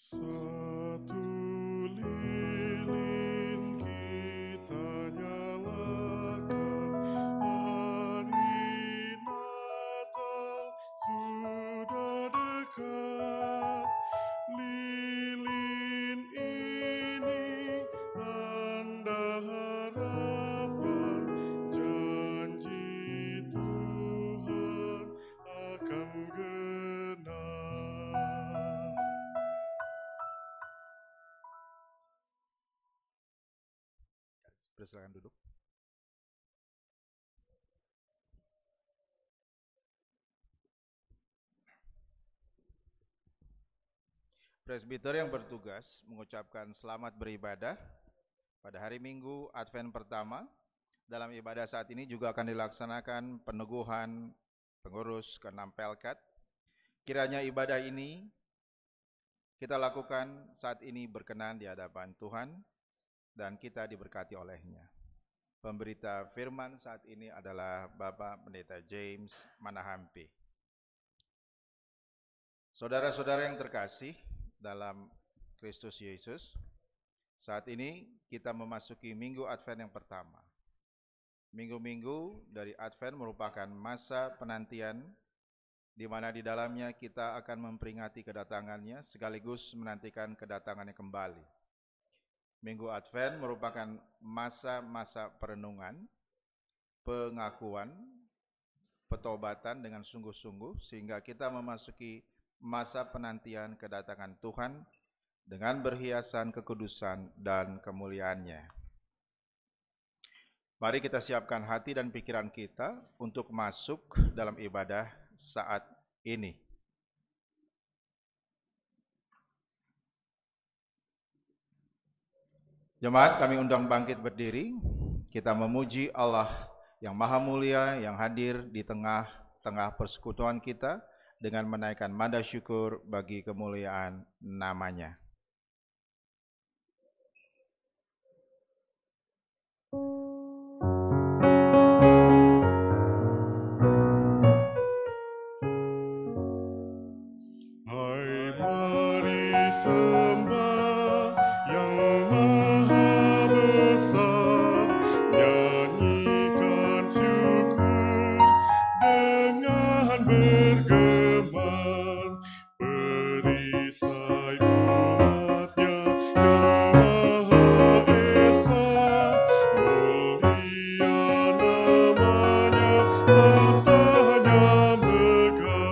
Satu lilin kita nyalakan, hari Natal sudah dekat. Lilin ini tanda harapan, janji Tuhan akan genap. Silakan duduk. Presbiter yang bertugas mengucapkan selamat beribadah pada hari Minggu Advent pertama. Dalam ibadah saat ini juga akan dilaksanakan peneguhan pengurus ke-6 Pelkat. Kiranya ibadah ini kita lakukan saat ini berkenan di hadapan Tuhan dan kita diberkati olehnya. Pemberita firman saat ini adalah Bapak Pendeta James Manahampi. Saudara-saudara yang terkasih dalam Kristus Yesus, saat ini kita memasuki Minggu Advent yang pertama. Minggu-minggu dari Advent merupakan masa penantian di mana di dalamnya kita akan memperingati kedatangannya sekaligus menantikan kedatangannya kembali. Minggu Advent merupakan masa-masa perenungan, pengakuan, petobatan dengan sungguh-sungguh sehingga kita memasuki masa penantian kedatangan Tuhan dengan berhiasan kekudusan dan kemuliaannya. Mari kita siapkan hati dan pikiran kita untuk masuk dalam ibadah saat ini. Jemaat, kami undang bangkit berdiri. Kita memuji Allah yang Maha Mulia yang hadir di tengah-tengah persekutuan kita dengan menaikkan nada syukur bagi kemuliaan nama-Nya. Hai, mari sembah yang Maha Besar, nyanyikan syukur dengan bergema, perisai umat-Nya yang Maha Esa, mulia nama-Nya, tahtanya megah.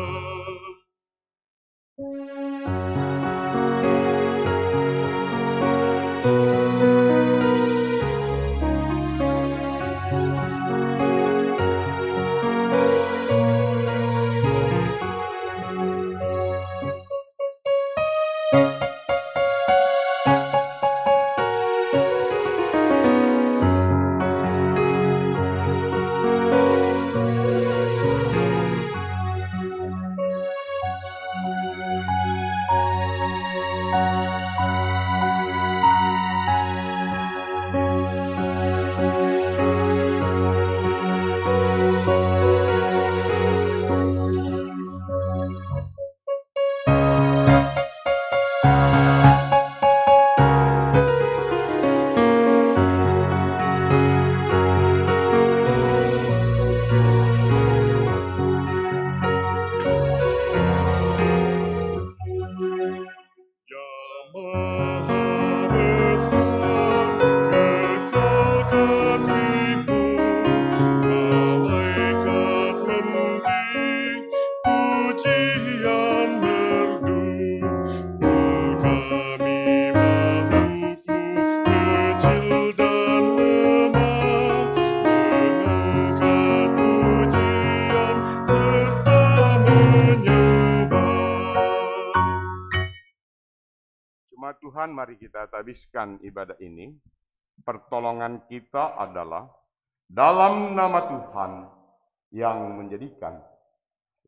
Jemaat Tuhan, mari kita habiskan ibadah ini. Pertolongan kita adalah dalam nama Tuhan yang menjadikan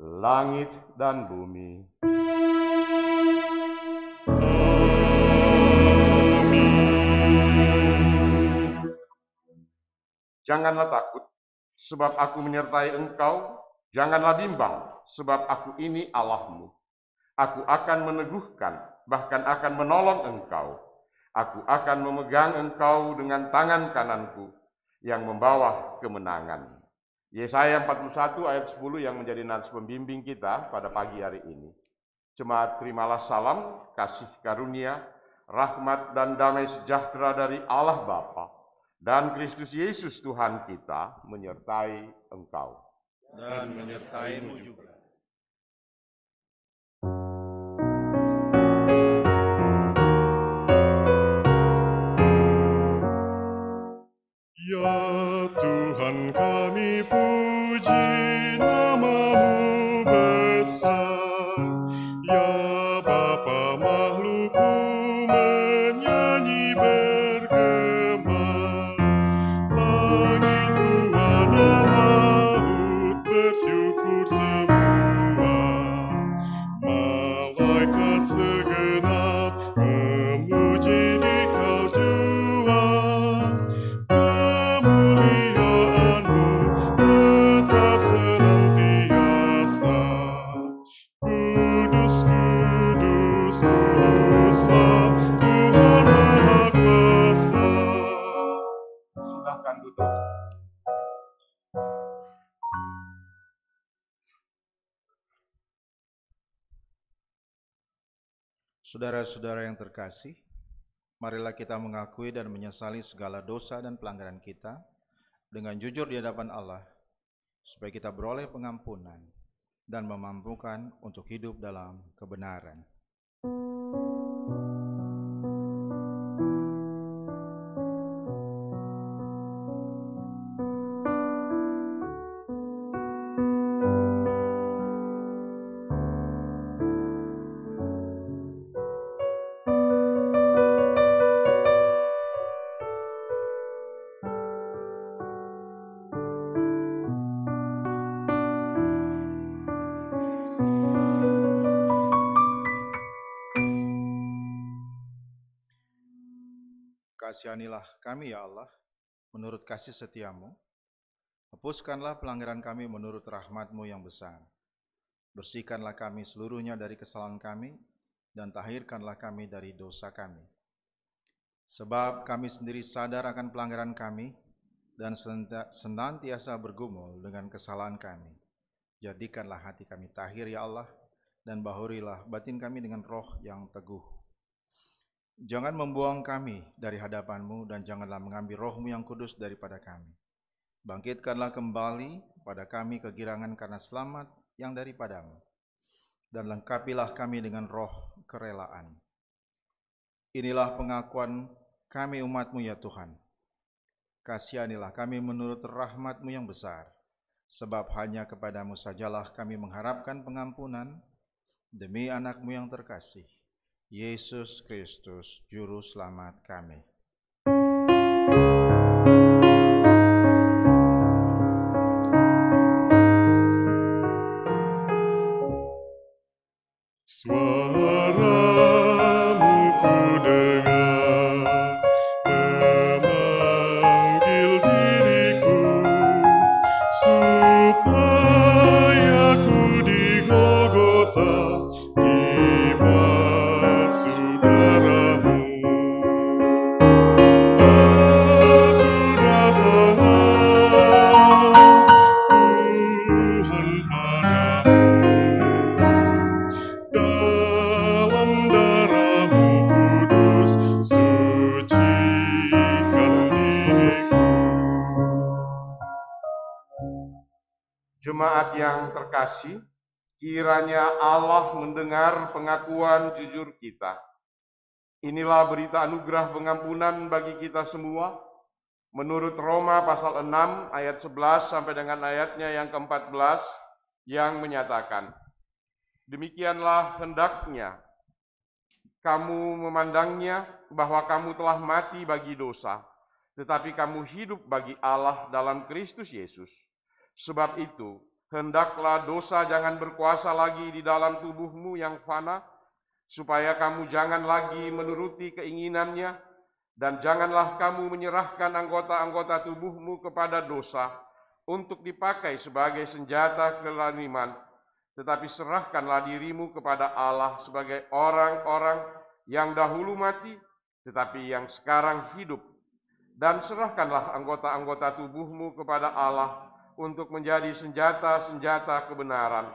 langit dan bumi. Janganlah takut, sebab aku menyertai engkau. Janganlah bimbang, sebab aku ini Allahmu. Aku akan meneguhkan bahkan akan menolong engkau. Aku akan memegang engkau dengan tangan kananku yang membawa kemenangan. Yesaya 41 ayat 10 yang menjadi nats pembimbing kita pada pagi hari ini. Jemaat, terimalah salam, kasih karunia, rahmat dan damai sejahtera dari Allah Bapa dan Kristus Yesus Tuhan kita menyertai engkau. Dan menyertaimu juga. Ya Tuhan kami puji nama-Mu besar, ya Bapa makhluk-Mu menyanyi bergema, langit buana laut bersyukur semua, malaikat segenap memuji Dikau jua. Kemuliaan-Mu tetap senantiasa. Kudus, kudus, kuduslah Tuhan Maha Kuasa. Silakan duduk. Saudara-saudara yang terkasih, marilah kita mengakui dan menyesali segala dosa dan pelanggaran kita dengan jujur di hadapan Allah, supaya kita beroleh pengampunan dan memampukan untuk hidup dalam kebenaran. Kasihanilah kami ya Allah, menurut kasih setia-Mu. Hapuskanlah pelanggaran kami menurut rahmat-Mu yang besar. Bersihkanlah kami seluruhnya dari kesalahan kami, dan tahirkanlah kami dari dosa kami. Sebab kami sendiri sadar akan pelanggaran kami, dan senantiasa bergumul dengan kesalahan kami. Jadikanlah hati kami tahir ya Allah, dan bahurilah batin kami dengan roh yang teguh. Jangan membuang kami dari hadapan-Mu, dan janganlah mengambil roh-Mu yang kudus daripada kami. Bangkitkanlah kembali pada kami kegirangan karena selamat yang daripada-Mu, dan lengkapilah kami dengan roh kerelaan. Inilah pengakuan kami umat-Mu ya Tuhan. Kasihanilah kami menurut rahmat-Mu yang besar, sebab hanya kepada-Mu sajalah kami mengharapkan pengampunan, demi anak-Mu yang terkasih, Yesus Kristus, Juru Selamat kami. Suara-Mu ku dengar, memanggil diriku, supaya ku di Golgota dibasuh darah-Mu. Aku datanglah, Tuhan, padamu. Dalam darah-Mu kudus, sucikan diriku. Jemaat yang terkasih, kiranya Allah mendengar pengakuan jujur kita. Inilah berita anugerah pengampunan bagi kita semua. Menurut Roma pasal 6 ayat 11 sampai dengan ayatnya yang ke-14 yang menyatakan, demikianlah hendaknya kamu memandangnya bahwa kamu telah mati bagi dosa, tetapi kamu hidup bagi Allah dalam Kristus Yesus. Sebab itu, hendaklah dosa jangan berkuasa lagi di dalam tubuhmu yang fana, supaya kamu jangan lagi menuruti keinginannya, dan janganlah kamu menyerahkan anggota-anggota tubuhmu kepada dosa untuk dipakai sebagai senjata kelaliman, tetapi serahkanlah dirimu kepada Allah sebagai orang-orang yang dahulu mati, tetapi yang sekarang hidup. Dan serahkanlah anggota-anggota tubuhmu kepada Allah untuk menjadi senjata-senjata kebenaran.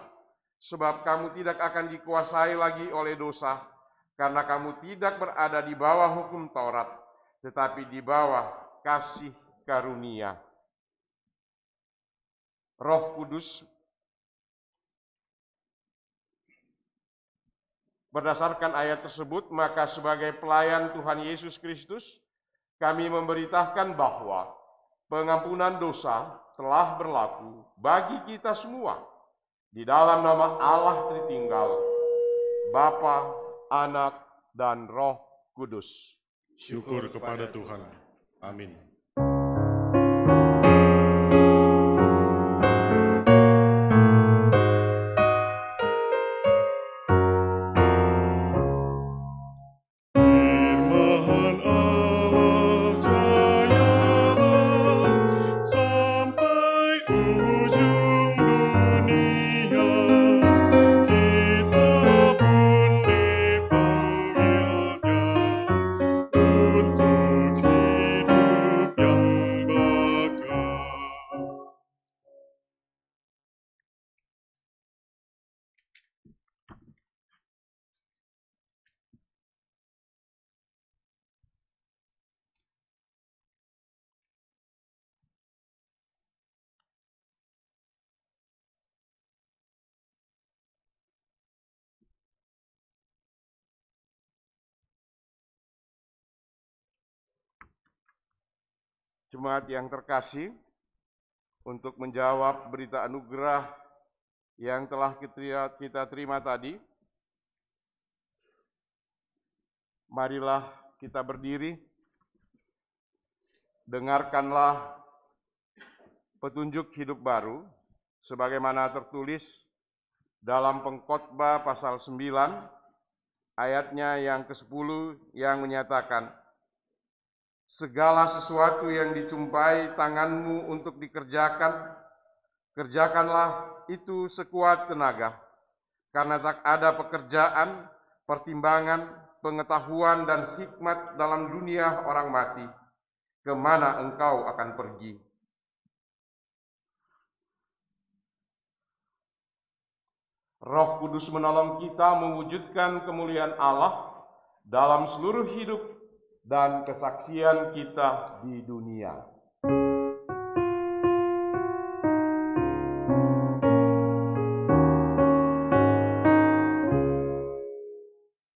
Sebab kamu tidak akan dikuasai lagi oleh dosa, karena kamu tidak berada di bawah hukum Taurat, tetapi di bawah kasih karunia. Roh Kudus berdasarkan ayat tersebut, maka sebagai pelayan Tuhan Yesus Kristus, kami memberitakan bahwa pengampunan dosa telah berlaku bagi kita semua di dalam nama Allah Tritunggal, Bapa, Anak, dan Roh Kudus. Syukur kepada Tuhan. Amin. Firman Allah jayalah sampai ujung dunia. Kita pun dipanggilnya untuk hidup yang bakal. Jemaat yang terkasih, untuk menjawab berita anugerah yang telah kita terima tadi, marilah kita berdiri, dengarkanlah petunjuk hidup baru, sebagaimana tertulis dalam Pengkhotbah pasal 9, ayatnya yang ke-10 yang menyatakan, segala sesuatu yang dicumpai tanganmu untuk dikerjakan, kerjakanlah itu sekuat tenaga, karena tak ada pekerjaan, pertimbangan, pengetahuan, dan hikmat dalam dunia orang mati, kemana engkau akan pergi. Roh Kudus menolong kita mewujudkan kemuliaan Allah dalam seluruh hidup dan kesaksian kita di dunia.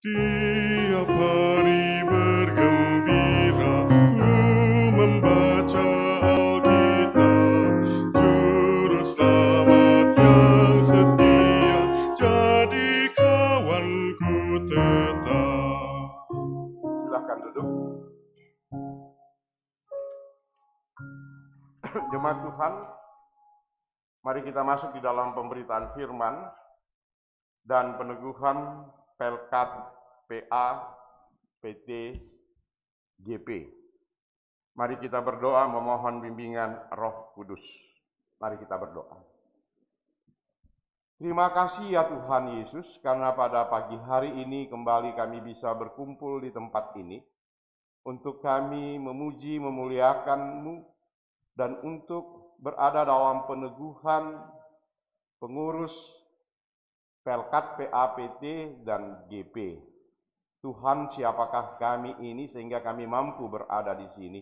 Tiap hari bergembira ku membaca Alkitab, Juru Selamat yang setia jadi kawanku tetap. Silakan duduk. Jemaat Tuhan, mari kita masuk di dalam pemberitaan firman dan peneguhan Pelkat PA PT GP. Mari kita berdoa memohon bimbingan Roh Kudus. Mari kita berdoa. Terima kasih ya Tuhan Yesus, karena pada pagi hari ini kembali kami bisa berkumpul di tempat ini untuk kami memuji memuliakan-Mu dan untuk berada dalam peneguhan pengurus Pelkat PAPT dan GP. Tuhan, siapakah kami ini sehingga kami mampu berada di sini?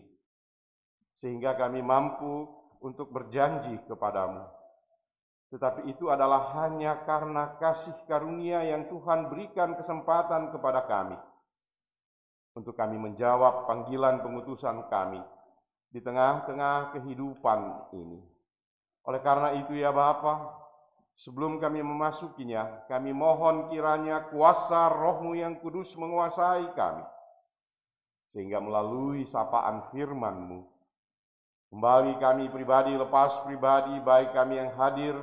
Sehingga kami mampu untuk berjanji kepadamu. Tetapi itu adalah hanya karena kasih karunia yang Tuhan berikan kesempatan kepada kami. Untuk kami menjawab panggilan pengutusan kami di tengah-tengah kehidupan ini. Oleh karena itu ya Bapa, sebelum kami memasukinya, kami mohon kiranya kuasa Roh-Mu yang kudus menguasai kami. Sehingga melalui sapaan firman-Mu, kembali kami pribadi lepas pribadi, baik kami yang hadir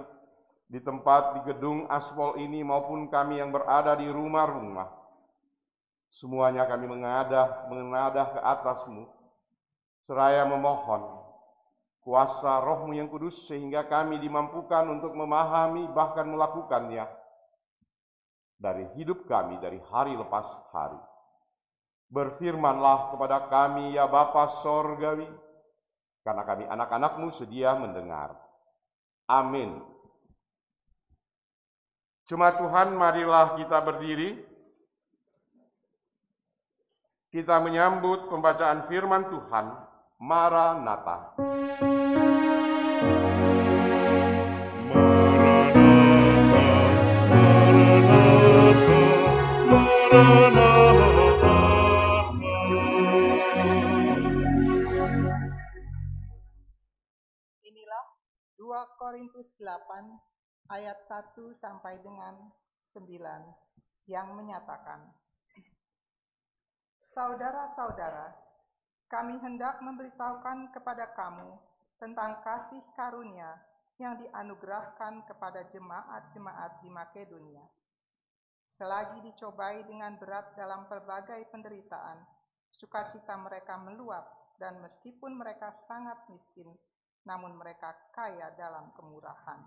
di tempat di gedung aspal ini maupun kami yang berada di rumah-rumah, semuanya kami mengadah ke atas-Mu, seraya memohon kuasa Roh-Mu yang kudus sehingga kami dimampukan untuk memahami bahkan melakukannya dari hidup kami dari hari lepas hari. Berfirmanlah kepada kami, ya Bapa Sorgawi, karena kami anak-anak-Mu sedia mendengar. Amin. Jemaat Tuhan, marilah kita berdiri. Kita menyambut pembacaan firman Tuhan. Maranatha. Maranatha, Maranatha, Maranatha. Inilah 2 Korintus 8 ayat 1 sampai dengan 9 yang menyatakan, Saudara-saudara, kami hendak memberitahukan kepada kamu tentang kasih karunia yang dianugerahkan kepada jemaat-jemaat di Makedonia. Selagi dicobai dengan berat dalam pelbagai penderitaan, sukacita mereka meluap, dan meskipun mereka sangat miskin, namun mereka kaya dalam kemurahan.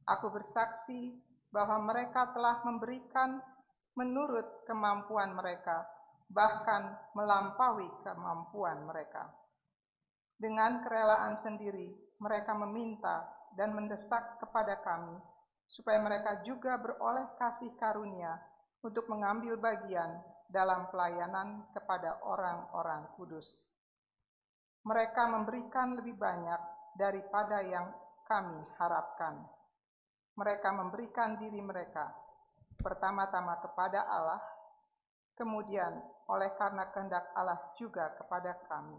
Aku bersaksi bahwa mereka telah memberikan menurut kemampuan mereka, bahkan melampaui kemampuan mereka. Dengan kerelaan sendiri, mereka meminta dan mendesak kepada kami, supaya mereka juga beroleh kasih karunia untuk mengambil bagian dalam pelayanan kepada orang-orang kudus. Mereka memberikan lebih banyak daripada yang kami harapkan. Mereka memberikan diri mereka, pertama-tama kepada Allah, kemudian oleh karena kehendak Allah juga kepada kami.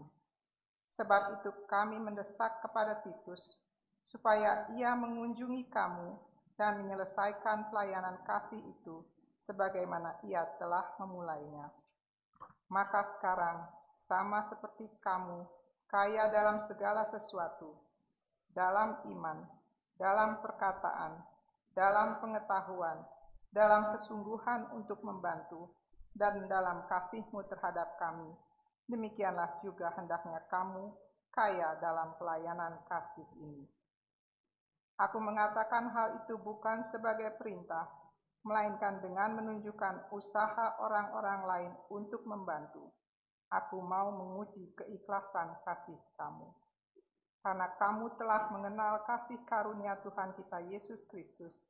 Sebab itu kami mendesak kepada Titus, supaya ia mengunjungi kamu dan menyelesaikan pelayanan kasih itu, sebagaimana ia telah memulainya. Maka sekarang, sama seperti kamu, kaya dalam segala sesuatu, dalam iman, dalam perkataan, dalam pengetahuan, dalam kesungguhan untuk membantu, dan dalam kasih-Mu terhadap kami, demikianlah juga hendaknya kamu kaya dalam pelayanan kasih ini. Aku mengatakan hal itu bukan sebagai perintah, melainkan dengan menunjukkan usaha orang-orang lain untuk membantu. Aku mau menguji keikhlasan kasih kamu. Karena kamu telah mengenal kasih karunia Tuhan kita Yesus Kristus,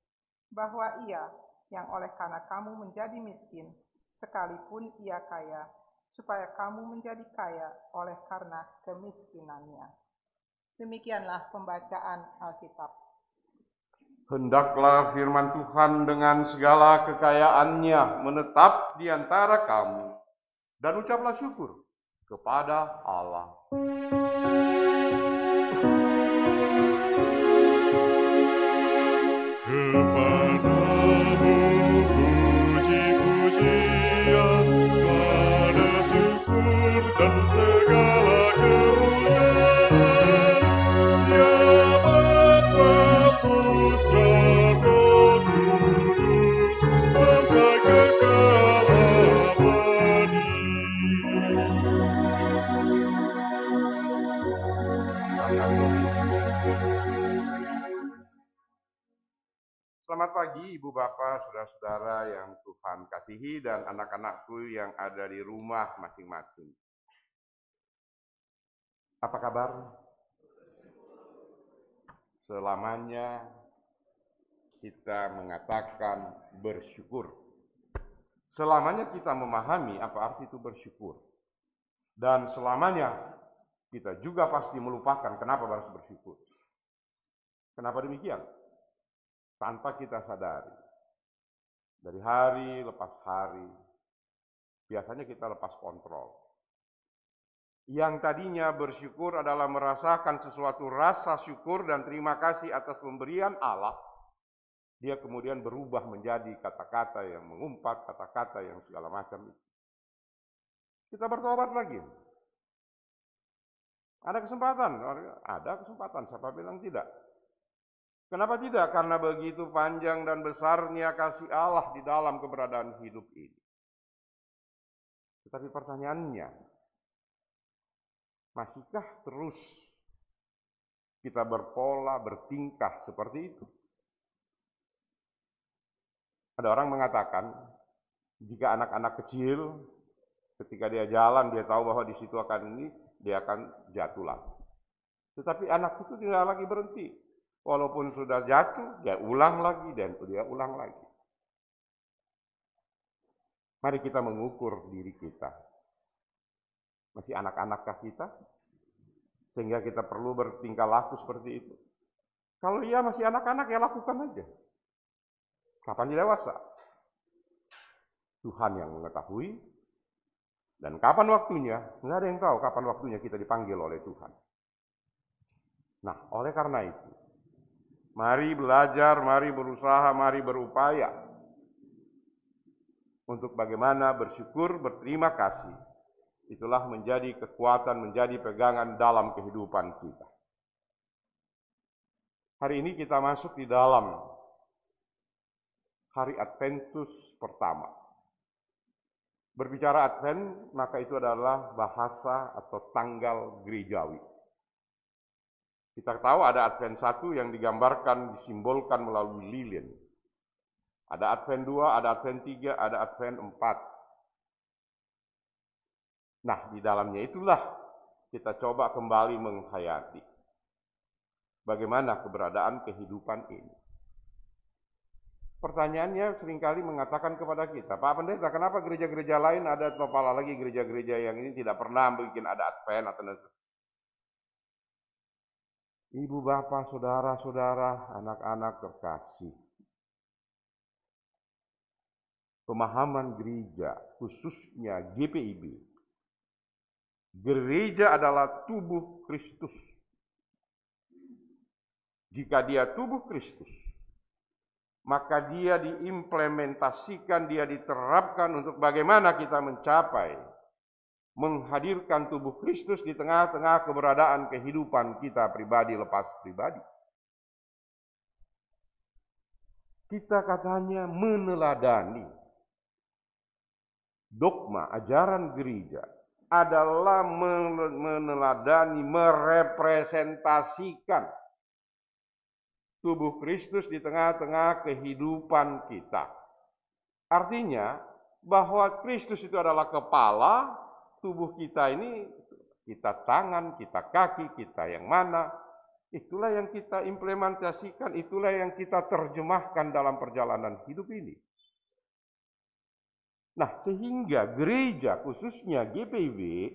bahwa Ia yang oleh karena kamu menjadi miskin, sekalipun Ia kaya, supaya kamu menjadi kaya oleh karena kemiskinannya. Demikianlah pembacaan Alkitab. Hendaklah firman Tuhan dengan segala kekayaannya menetap di antara kamu, dan ucaplah syukur kepada Allah. Kepadamu puji-pujian, pada syukur dan segala kemuliaan, ya Bapa, Putra, Roh Kudus, sampai kekal abadi. Selamat pagi Ibu Bapak, Saudara-saudara yang Tuhan kasihi, dan anak-anakku yang ada di rumah masing-masing. Apa kabar? Selamanya kita mengatakan bersyukur. Selamanya kita memahami apa arti itu bersyukur. Dan selamanya kita juga pasti melupakan kenapa harus bersyukur. Kenapa demikian? Tanpa kita sadari. Dari hari lepas hari, biasanya kita lepas kontrol. Yang tadinya bersyukur adalah merasakan sesuatu rasa syukur dan terima kasih atas pemberian Allah, dia kemudian berubah menjadi kata-kata yang mengumpat, kata-kata yang segala macam. Kita bertobat lagi. Ada kesempatan, siapa bilang tidak? Kenapa tidak? Karena begitu panjang dan besarnya kasih Allah di dalam keberadaan hidup ini. Tetapi pertanyaannya, masihkah terus kita berpola, bertingkah seperti itu? Ada orang mengatakan, jika anak-anak kecil Ketika dia jalan, dia tahu bahwa di situ akan ini, dia akan jatuh lagi. Tetapi anak itu tidak lagi berhenti. Walaupun sudah jatuh, dia ulang lagi dan dia ulang lagi. Mari kita mengukur diri kita. Masih anak-anakkah kita? Sehingga kita perlu bertingkah laku seperti itu. Kalau iya masih anak-anak, ya lakukan aja. Kapan dia dewasa? Tuhan yang mengetahui. Dan kapan waktunya? Nggak ada yang tahu kapan waktunya kita dipanggil oleh Tuhan. Nah, oleh karena itu, mari belajar, mari berusaha, mari berupaya untuk bagaimana bersyukur, berterima kasih. Itulah menjadi kekuatan, menjadi pegangan dalam kehidupan kita. Hari ini kita masuk di dalam hari Adventus pertama. Berbicara Advent, maka itu adalah bahasa atau tanggal gerejawi. Kita tahu ada Advent 1 yang digambarkan, disimbolkan melalui lilin. Ada Advent 2, ada Advent 3, ada Advent 4. Nah, di dalamnya itulah kita coba kembali menghayati bagaimana keberadaan kehidupan ini. Pertanyaannya seringkali mengatakan kepada kita, Pak Pendeta, kenapa gereja-gereja lain ada, atau apalagi gereja-gereja yang ini tidak pernah bikin ada Advent atau Ibu, bapak, saudara-saudara, anak-anak terkasih. Pemahaman gereja, khususnya GPIB. Gereja adalah tubuh Kristus. Jika dia tubuh Kristus, maka dia diimplementasikan, dia diterapkan untuk bagaimana kita mencapai menghadirkan tubuh Kristus di tengah-tengah keberadaan kehidupan kita pribadi lepas pribadi. Kita katanya meneladani dogma ajaran gereja adalah meneladani, merepresentasikan tubuh Kristus di tengah-tengah kehidupan kita. Artinya bahwa Kristus itu adalah kepala, tubuh kita ini, kita tangan, kita kaki, kita yang mana, itulah yang kita implementasikan, itulah yang kita terjemahkan dalam perjalanan hidup ini. Nah, sehingga gereja, khususnya GPIB,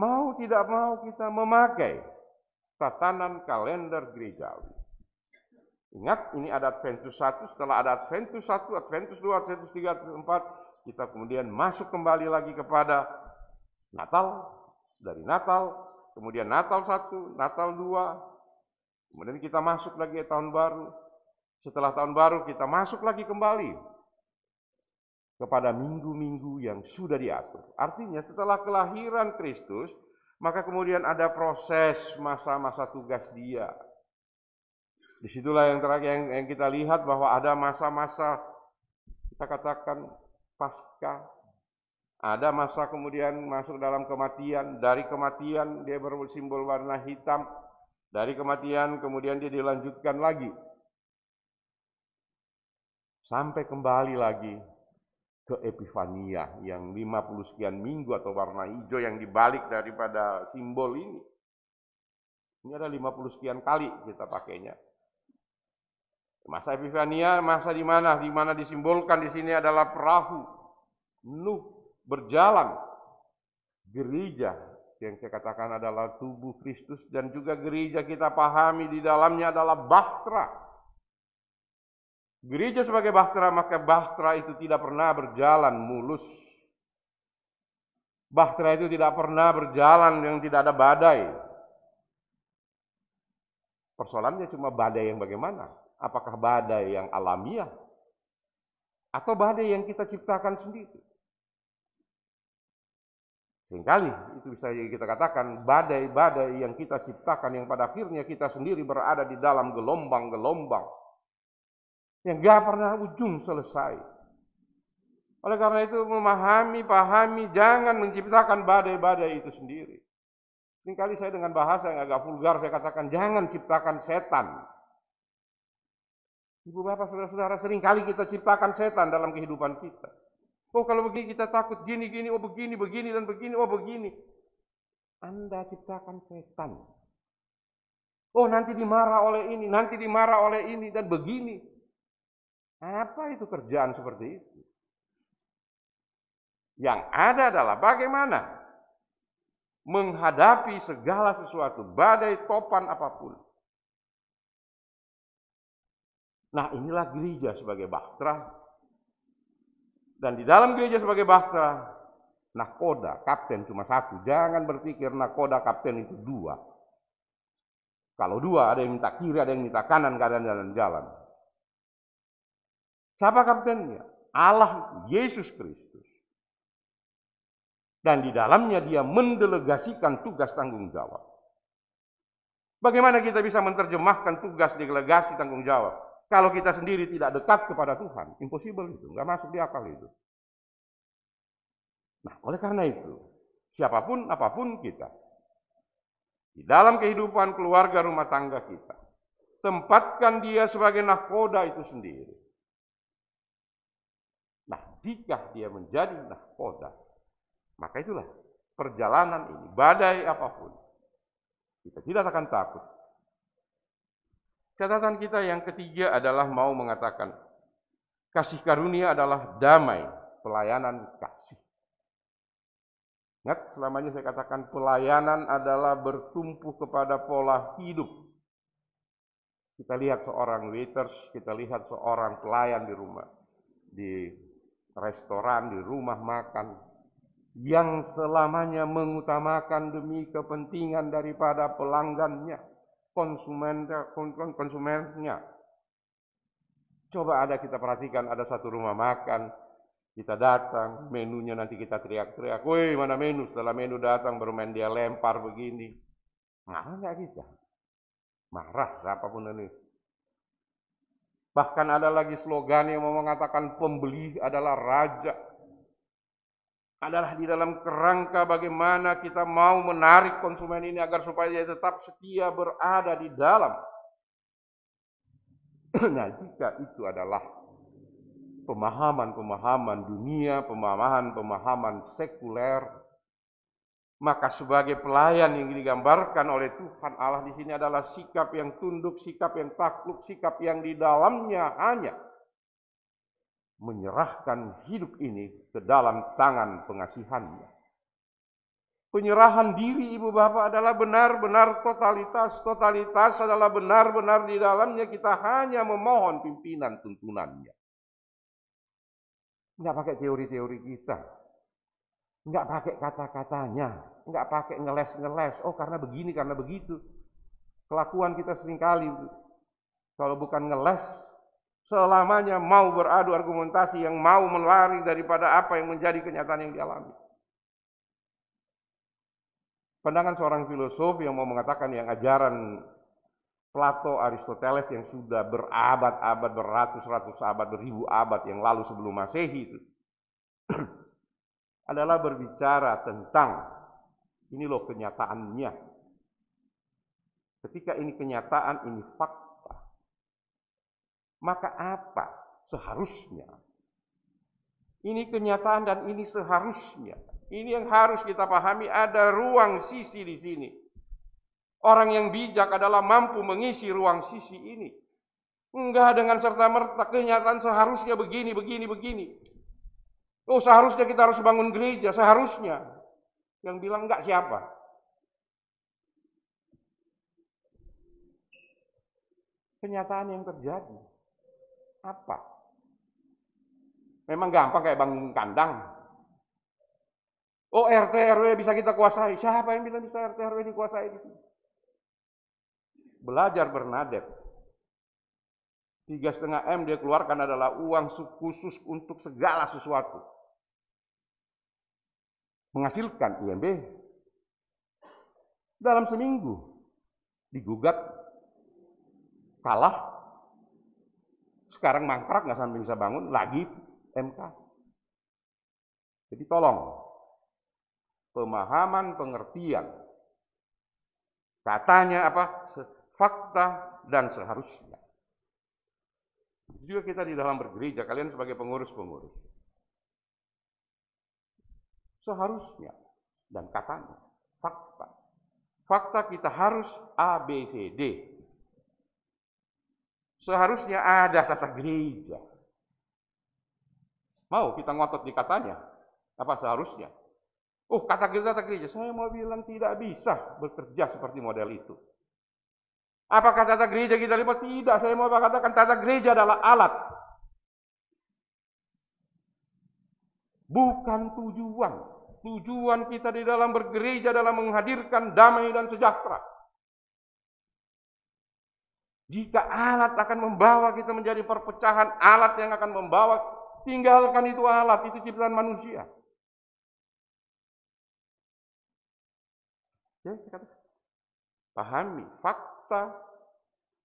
mau tidak mau kita memakai tatanan kalender gerejawi. Ingat, ini ada Adventus 1, setelah ada Adventus 1, Adventus 2, Adventus 3, Adventus 4, kita kemudian masuk kembali lagi kepada Natal, dari Natal, kemudian Natal 1, Natal 2, kemudian kita masuk lagi tahun baru. Setelah tahun baru kita masuk lagi kembali kepada minggu-minggu yang sudah diatur. Artinya setelah kelahiran Kristus, maka kemudian ada proses masa-masa tugas dia. Disitulah yang terakhir yang kita lihat bahwa ada masa-masa, kita katakan pasca. Ada masa kemudian masuk dalam kematian, dari kematian dia bersimbol warna hitam, dari kematian kemudian dia dilanjutkan lagi. Sampai kembali lagi ke Epifania yang 50 sekian minggu atau warna hijau yang dibalik daripada simbol ini. Ini ada 50 sekian kali kita pakainya. Masa Epifania, masa di mana? Di mana disimbolkan di sini adalah perahu Nuh berjalan. Gereja yang saya katakan adalah tubuh Kristus, dan juga gereja kita pahami di dalamnya adalah bahtera. Gereja sebagai bahtera, maka bahtera itu tidak pernah berjalan mulus. Bahtera itu tidak pernah berjalan yang tidak ada badai. Persoalannya cuma badai yang bagaimana? Apakah badai yang alamiah atau badai yang kita ciptakan sendiri? Seringkali itu bisa kita katakan badai-badai yang kita ciptakan, yang pada akhirnya kita sendiri berada di dalam gelombang-gelombang yang gak pernah ujung selesai. Oleh karena itu pahami, jangan menciptakan badai-badai itu sendiri. Seringkali saya dengan bahasa yang agak vulgar saya katakan, jangan ciptakan setan. Ibu bapak saudara-saudara, seringkali kita ciptakan setan dalam kehidupan kita. Oh kalau begini kita takut, gini, oh begini, dan begini, oh begini. Anda ciptakan setan. Oh nanti dimarah oleh ini, dan begini. Apa itu kerjaan seperti itu? Yang ada adalah bagaimana menghadapi segala sesuatu, badai, topan, apapun. Nah inilah gereja sebagai bahtera. Dan di dalam gereja sebagai bahtera, nahkoda, kapten cuma satu. Jangan berpikir nahkoda, kapten itu dua. Kalau dua, ada yang minta kiri, ada yang minta kanan, kadang jalan-jalan. Siapa kaptennya? Allah Yesus Kristus. Dan di dalamnya dia mendelegasikan tugas tanggung jawab. Bagaimana kita bisa menerjemahkan tugas delegasi tanggung jawab? Kalau kita sendiri tidak dekat kepada Tuhan, impossible itu, nggak masuk di akal itu. Nah, oleh karena itu, siapapun, apapun kita, di dalam kehidupan keluarga rumah tangga kita, tempatkan dia sebagai nahkoda itu sendiri. Nah, jika dia menjadi nahkoda, maka itulah perjalanan ini, badai apapun, kita tidak akan takut. Catatan kita yang ketiga adalah mau mengatakan, kasih karunia adalah damai, pelayanan kasih. Ingat, selamanya saya katakan pelayanan adalah bertumpu kepada pola hidup. Kita lihat seorang waiters, kita lihat seorang pelayan di rumah, di restoran, di rumah makan, yang selamanya mengutamakan demi kepentingan daripada pelanggannya, konsumennya. Coba ada kita perhatikan, ada satu rumah makan, kita datang, menunya nanti kita teriak-teriak, woi mana menu, setelah menu datang bermain dia lempar begini. Marah nggak kita? Marah, siapapun ini. Bahkan ada lagi slogan yang mau mengatakan pembeli adalah raja. Adalah di dalam kerangka bagaimana kita mau menarik konsumen ini agar supaya dia tetap setia berada di dalam. Nah, jika itu adalah pemahaman-pemahaman dunia, pemahaman-pemahaman sekuler, maka sebagai pelayan yang digambarkan oleh Tuhan Allah di sini adalah sikap yang tunduk, sikap yang takluk, sikap yang di dalamnya hanya menyerahkan hidup ini ke dalam tangan pengasihannya. Penyerahan diri ibu bapak adalah benar-benar totalitas. Totalitas adalah benar-benar di dalamnya kita hanya memohon pimpinan tuntunannya. Enggak pakai teori-teori kita. Enggak pakai kata-katanya. Enggak pakai ngeles-ngeles. Oh karena begini, karena begitu. Kelakuan kita seringkali. Kalau bukan ngeles, selamanya mau beradu argumentasi yang mau melari daripada apa yang menjadi kenyataan yang dialami. Pandangan seorang filosof yang mau mengatakan yang ajaran Plato, Aristoteles yang sudah berabad-abad, beratus-ratus abad, beribu abad yang lalu sebelum Masehi itu adalah berbicara tentang ini loh kenyataannya. Ketika ini kenyataan, ini fakta. Maka apa seharusnya? Ini kenyataan dan ini seharusnya. Ini yang harus kita pahami, ada ruang sisi di sini. Orang yang bijak adalah mampu mengisi ruang sisi ini. Enggak dengan serta-merta kenyataan seharusnya begini. Oh seharusnya kita harus bangun gereja, seharusnya. Yang bilang enggak siapa? Kenyataan yang terjadi. Apa? Memang gampang kayak bangun kandang. Oh RT RW bisa kita kuasai. Siapa yang bilang bisa RT RW dikuasai di sini? Belajar Bernadette. 3,5 M dia keluarkan adalah uang khusus untuk segala sesuatu. Menghasilkan IMB. Dalam seminggu. Digugat. Kalah. Sekarang mangkrak nggak sampai bisa bangun. Lagi MK. Jadi tolong. Pemahaman, pengertian. Katanya apa? Fakta dan seharusnya. Juga kita di dalam bergereja, kalian sebagai pengurus-pengurus. Seharusnya, dan katanya, fakta. Fakta kita harus A, B, C, D. Seharusnya ada tata gereja. Mau kita ngotot di katanya? Apa seharusnya? Kata gereja. Saya mau bilang tidak bisa bekerja seperti model itu. Apakah tata gereja kita lihat? Tidak. Saya mau katakan tata gereja adalah alat. Bukan tujuan. Tujuan kita di dalam bergereja adalah menghadirkan damai dan sejahtera. Jika alat akan membawa kita menjadi perpecahan, alat yang akan membawa, tinggalkan itu alat, itu ciptaan manusia. Ya, pahami fakta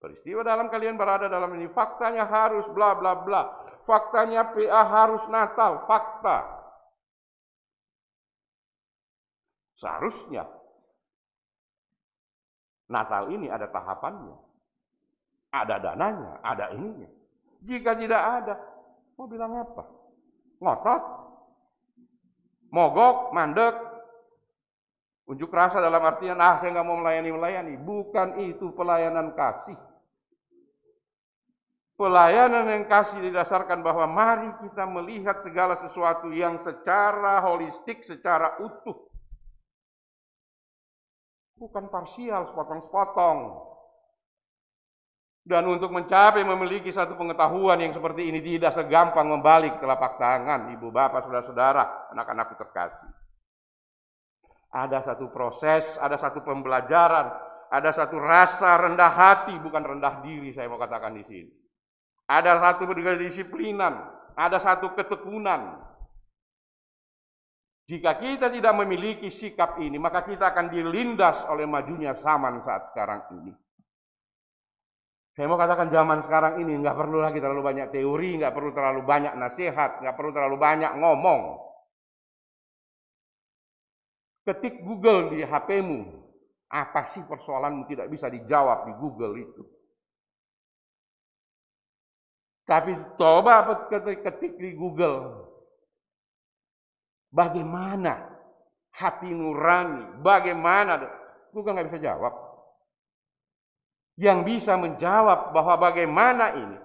peristiwa dalam kalian berada dalam ini. Faktanya harus bla bla bla. Faktanya PA harus Natal. Fakta. Seharusnya Natal ini ada tahapannya, ada dananya, ada ininya. Jika tidak ada, mau bilang apa? Ngotot, mogok, mandek, unjuk rasa dalam artian saya nggak mau melayani. Bukan itu pelayanan kasih. Pelayanan yang kasih didasarkan bahwa mari kita melihat segala sesuatu yang secara holistik, secara utuh. Bukan parsial, sepotong-sepotong. Dan untuk mencapai memiliki satu pengetahuan yang seperti ini tidak segampang membalik telapak tangan, ibu bapak, saudara-saudara, anak-anakku terkasih. Ada satu proses, ada satu pembelajaran, ada satu rasa rendah hati, bukan rendah diri saya mau katakan di sini. Ada satu kedisiplinan, ada satu ketekunan. Jika kita tidak memiliki sikap ini, maka kita akan dilindas oleh majunya zaman saat sekarang ini. Saya mau katakan zaman sekarang ini nggak perlu lagi terlalu banyak teori, nggak perlu terlalu banyak nasihat, nggak perlu terlalu banyak ngomong. Ketik Google di HP-mu, apa sih persoalanmu tidak bisa dijawab di Google itu. Tapi coba ketik di Google. Bagaimana hati nurani? Bagaimana? Google nggak bisa jawab. Yang bisa menjawab bahwa bagaimana ini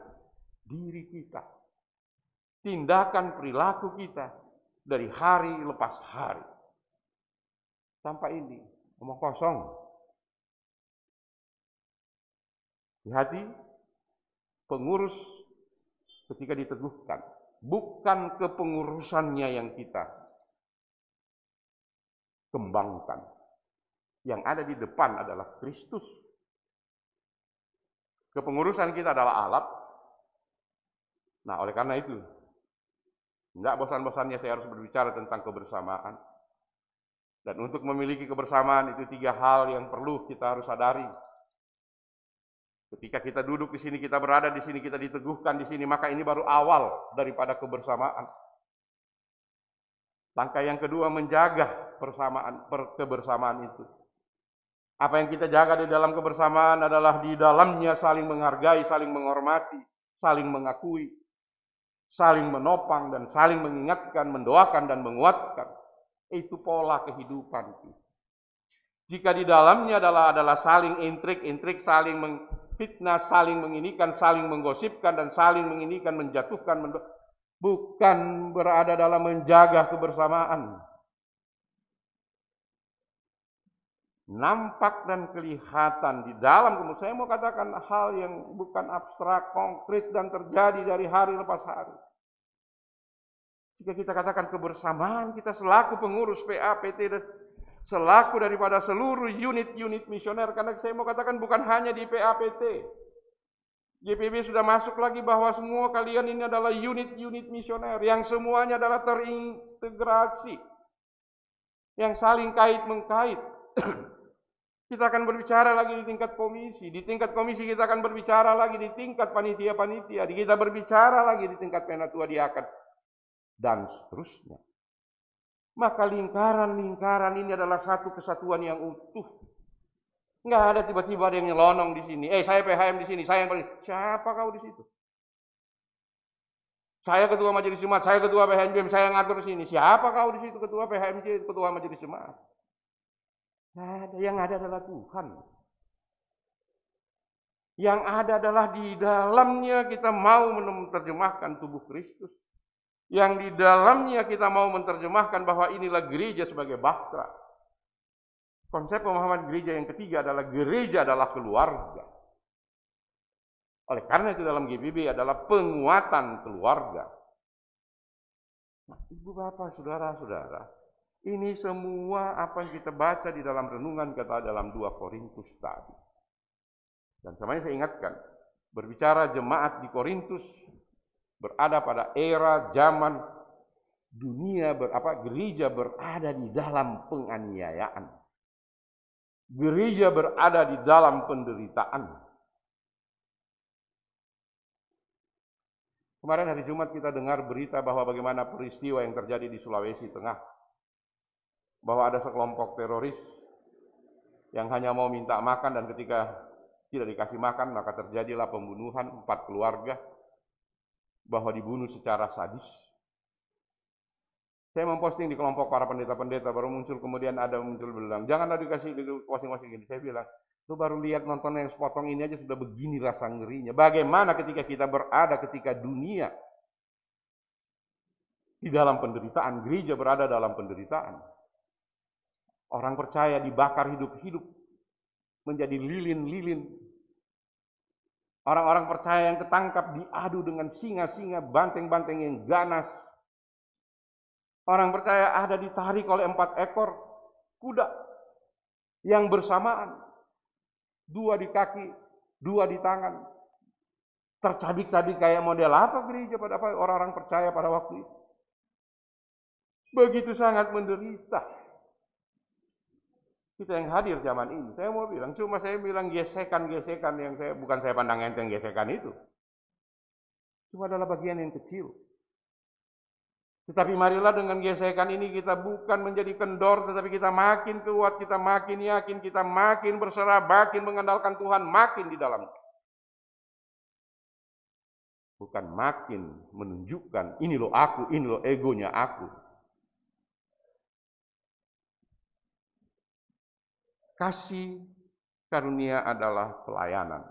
diri kita, tindakan perilaku kita dari hari lepas hari. Tanpa ini omong kosong. Hati pengurus ketika diteguhkan, bukan kepengurusannya yang kita kembangkan. Yang ada di depan adalah Kristus. Kepengurusan kita adalah alat. Nah, oleh karena itu, tidak bosan-bosannya saya harus berbicara tentang kebersamaan. Dan untuk memiliki kebersamaan itu 3 hal yang perlu kita harus sadari. Ketika kita duduk di sini, kita berada di sini, kita diteguhkan di sini, maka ini baru awal daripada kebersamaan. Langkah yang kedua, menjaga kebersamaan itu. Apa yang kita jaga di dalam kebersamaan adalah di dalamnya saling menghargai, saling menghormati, saling mengakui, saling menopang, dan saling mengingatkan, mendoakan, dan menguatkan. Itu pola kehidupan. Jika di dalamnya adalah saling intrik, saling fitnah, saling menginikan, saling menggosipkan, dan saling menginikan, menjatuhkan, bukan berada dalam menjaga kebersamaan. Nampak dan kelihatan di dalam, saya mau katakan hal yang bukan abstrak, konkret, dan terjadi dari hari lepas hari. Jika kita katakan kebersamaan kita selaku pengurus PA, PT, dan selaku daripada seluruh unit-unit misioner, karena saya mau katakan bukan hanya di PA, PT. GPB sudah masuk lagi bahwa semua kalian ini adalah unit-unit misioner yang semuanya adalah terintegrasi, yang saling kait-mengkait. Kita akan berbicara lagi di tingkat komisi. Di tingkat komisi kita akan berbicara lagi di tingkat panitia-panitia. Kita berbicara lagi di tingkat penatua diaken. Dan seterusnya. Maka lingkaran-lingkaran ini adalah satu kesatuan yang utuh. Nggak ada tiba-tiba ada yang nyelonong di sini. Saya PHM di sini, saya yang paling. Siapa kau di situ? Saya ketua majelis jemaat, saya ketua PHMJ, saya ngatur di sini. Siapa kau di situ ketua PHMJ, ketua majelis jemaat? Nggak ada, yang ada adalah Tuhan. Yang ada adalah di dalamnya kita mau menerjemahkan tubuh Kristus. Yang di dalamnya kita mau menerjemahkan bahwa inilah gereja sebagai bahtera. Konsep pemahaman gereja yang ketiga adalah gereja adalah keluarga. Oleh karena itu dalam GBB adalah penguatan keluarga. Nah, Ibu Bapak, Saudara-saudara, ini semua apa yang kita baca di dalam renungan kita dalam 2 Korintus tadi. Dan semuanya saya ingatkan, berbicara jemaat di Korintus berada pada era zaman dunia gereja berada di dalam penganiayaan. Gereja berada di dalam penderitaan. Kemarin hari Jumat kita dengar berita bahwa bagaimana peristiwa yang terjadi di Sulawesi Tengah. Bahwa ada sekelompok teroris yang hanya mau minta makan dan ketika tidak dikasih makan maka terjadilah pembunuhan 4 keluarga. Bahwa dibunuh secara sadis. Saya memposting di kelompok para pendeta-pendeta, baru muncul kemudian ada muncul bilang, janganlah dikasih posting-posting gini. Saya bilang, lu baru lihat nonton yang sepotong ini aja sudah begini rasa ngerinya. Bagaimana ketika kita berada ketika dunia di dalam penderitaan, gereja berada dalam penderitaan. Orang percaya dibakar hidup-hidup, menjadi lilin-lilin. Orang-orang percaya yang ketangkap diadu dengan singa-singa, banteng-banteng yang ganas. Orang percaya ada ditarik oleh 4 ekor kuda yang bersamaan. 2 di kaki, 2 di tangan. Tercabik-cabik kayak model apa gereja pada orang-orang percaya pada waktu itu. Begitu sangat menderita. Kita yang hadir zaman ini, saya mau bilang, cuma saya bilang gesekan-gesekan yang bukan saya pandang enteng gesekan itu. Cuma adalah bagian yang kecil. Tetapi marilah dengan gesekan ini kita bukan menjadi kendor, tetapi kita makin kuat, kita makin yakin, kita makin berserah, makin mengandalkan Tuhan, makin di dalam. Bukan makin menunjukkan, ini loh aku, ini loh egonya aku. Kasih karunia adalah pelayanan.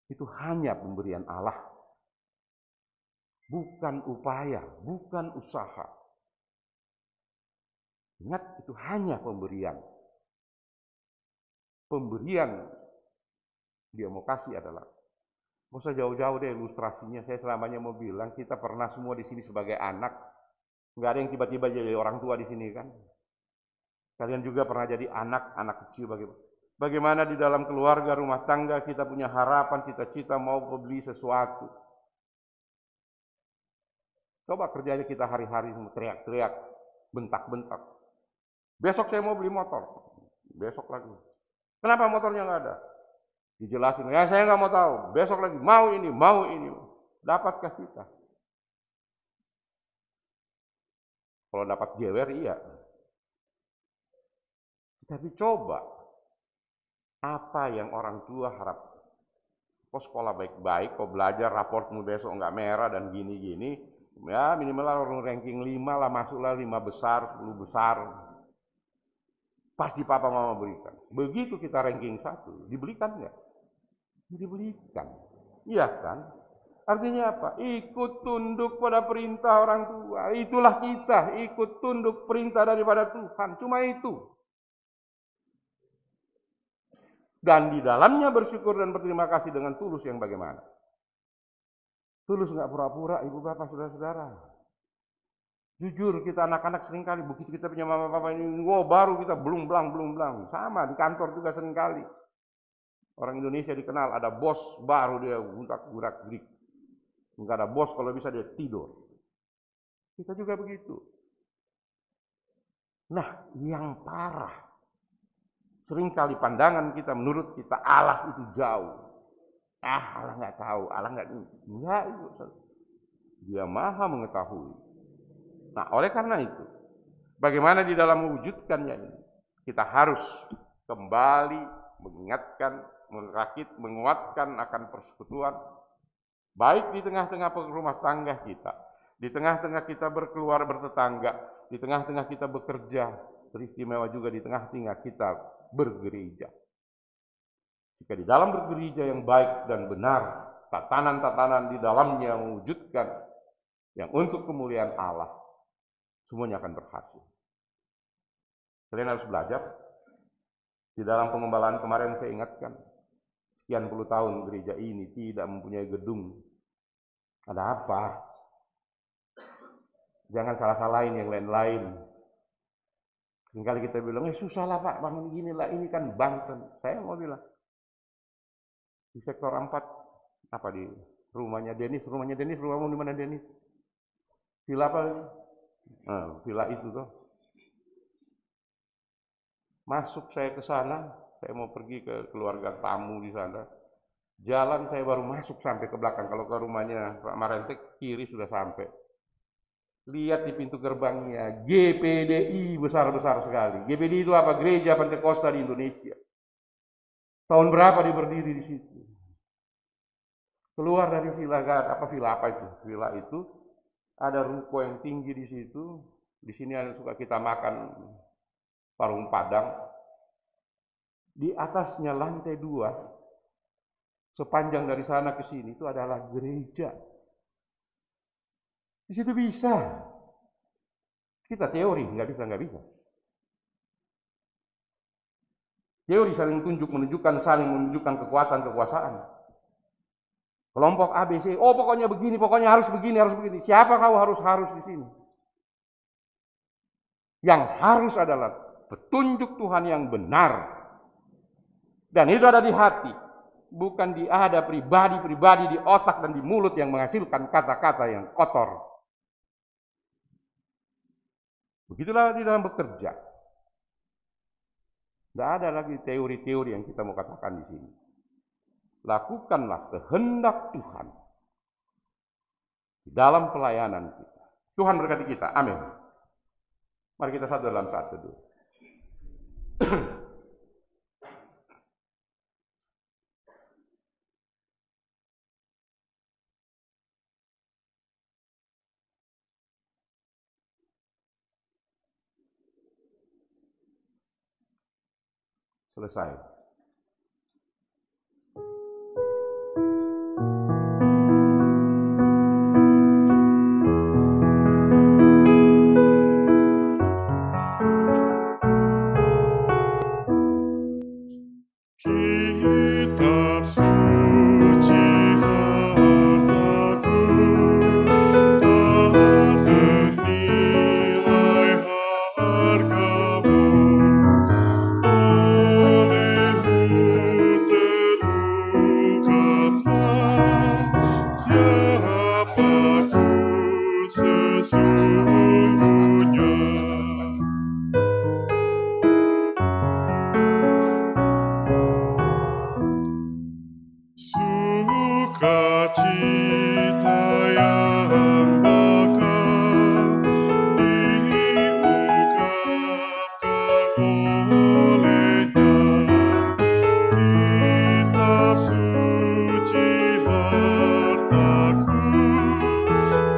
Itu hanya pemberian Allah. Bukan upaya, bukan usaha. Ingat, itu hanya pemberian. Pemberian dia mau kasih adalah, nggak usah jauh-jauh deh ilustrasinya. Saya selamanya mau bilang, kita pernah semua di sini sebagai anak. Nggak ada yang tiba-tiba jadi orang tua di sini kan. Kalian juga pernah jadi anak kecil bagaimana di dalam keluarga, rumah tangga kita punya harapan, cita-cita mau beli sesuatu. Coba kerjanya kita hari-hari teriak-teriak, bentak-bentak. Besok saya mau beli motor. Besok lagi. Kenapa motornya nggak ada? Dijelasin, ya saya nggak mau tahu. Besok lagi, mau ini, mau ini. Dapatkah kita? Kalau dapat jewer, iya. Tapi coba, apa yang orang tua harap? Kok sekolah baik-baik, kok belajar, raportmu besok nggak merah dan gini-gini. Ya minimal orang ranking 5 lah, masuklah 5 besar, 10 besar. Pasti papa mama berikan. Begitu kita ranking 1, dibelikan nggak? Dibelikan. Iya kan? Artinya apa? Ikut tunduk pada perintah orang tua. Itulah kita, ikut tunduk perintah daripada Tuhan. Cuma itu. Dan di dalamnya bersyukur dan berterima kasih dengan tulus yang bagaimana? Tulus nggak pura-pura, ibu bapak, saudara-saudara. Jujur kita anak-anak seringkali, begitu kita punya mama papa ini, baru kita belum belang. Sama di kantor juga seringkali. Orang Indonesia dikenal ada bos, baru dia gurak-gurik. Enggak ada bos kalau bisa dia tidur. Kita juga begitu. Nah, yang parah, seringkali pandangan kita, menurut kita Allah itu jauh. Allah nggak tahu, Allah nggak. Dia maha mengetahui. Nah, oleh karena itu, bagaimana di dalam mewujudkannya ini, kita harus kembali mengingatkan, merakit, menguatkan akan persekutuan, Baik di tengah-tengah rumah tangga kita, di tengah-tengah kita berkeluar bertetangga, di tengah-tengah kita bekerja, teristimewa juga di tengah-tengah kita bergereja. Jika di dalam bergereja yang baik dan benar, tatanan-tatanan di dalamnya mewujudkan yang untuk kemuliaan Allah, semuanya akan berhasil. Kalian harus belajar. Di dalam pengembalaan kemarin saya ingatkan, sekian puluh tahun gereja ini tidak mempunyai gedung. Ada apa? Jangan salah-salahin yang lain-lain. Seringkali kita bilang, susah lah Pak, bangun gini lah, ini kan Banten. Saya mau bilang, di sektor 4, apa di rumahnya Denis, rumahmu di mana Denis? Villa apa? Villa itu tuh. Masuk saya ke sana, saya mau pergi ke keluarga tamu di sana. Jalan saya baru masuk sampai ke belakang. Kalau ke rumahnya Pak Marentek, kiri sudah sampai. Lihat di pintu gerbangnya, GPDI besar-besar sekali. GPDI itu apa? Gereja Pentakosta di Indonesia. Tahun berapa dia berdiri di situ? Keluar dari villa, villa apa itu? Villa itu ada ruko yang tinggi di situ. Di sini ada suka kita makan warung Padang. Di atasnya lantai 2, sepanjang dari sana ke sini itu adalah gereja. Di situ bisa. Kita teori, nggak bisa. Teori saling saling menunjukkan kekuatan, kekuasaan. Kelompok ABC, pokoknya begini, pokoknya harus begini. Siapa kau harus di sini? Yang harus adalah petunjuk Tuhan yang benar. Dan itu ada di hati. Bukan ada pribadi di otak dan di mulut yang menghasilkan kata-kata yang kotor. Begitulah di dalam bekerja. Tidak ada lagi teori-teori yang kita mau katakan di sini. Lakukanlah kehendak Tuhan di dalam pelayanan kita. Tuhan berkati kita. Amin. Mari kita satu dalam saat teduh. Selesai. Kitab suci hartaku, tak ternilai hargamu. Olehmu terungkaplah siapaku sesungguhnya. Sukacita yang bakal diungkapkan olehnya. Kitab suci hartaku,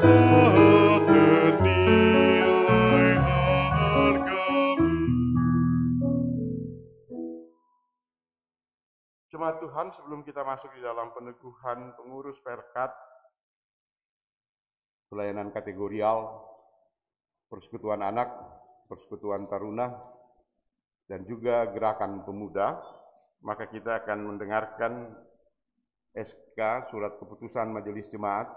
tak ternilai hargamu. Jemaat Tuhan, sebelum kita masuk di dalam peneguhan pengurus Perkat, pelayanan kategorial, persekutuan anak, persekutuan taruna, dan juga gerakan pemuda, maka kita akan mendengarkan SK, surat keputusan Majelis Jemaat,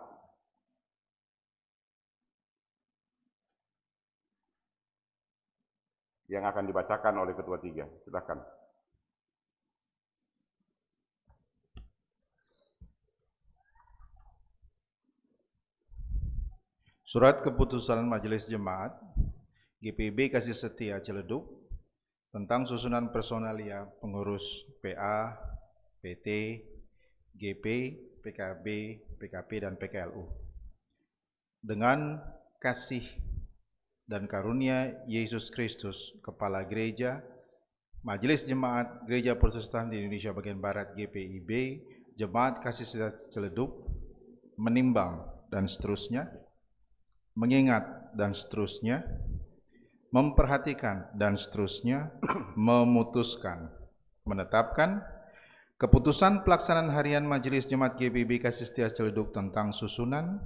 yang akan dibacakan oleh Ketua 3. Silakan. Surat Keputusan Majelis Jemaat GPIB Kasih Setia Ciledug tentang susunan personalia pengurus PA, PT, GP, PKB, PKP, dan PKLU. Dengan kasih dan karunia Yesus Kristus, Kepala Gereja, Majelis Jemaat Gereja Protestan di Indonesia bagian Barat GPIB, Jemaat Kasih Setia Ciledug, menimbang, dan seterusnya, mengingat, dan seterusnya, memperhatikan, dan seterusnya, memutuskan, menetapkan keputusan pelaksanaan harian Majelis Jemaat GPIB Kasih Setia Ciledug tentang susunan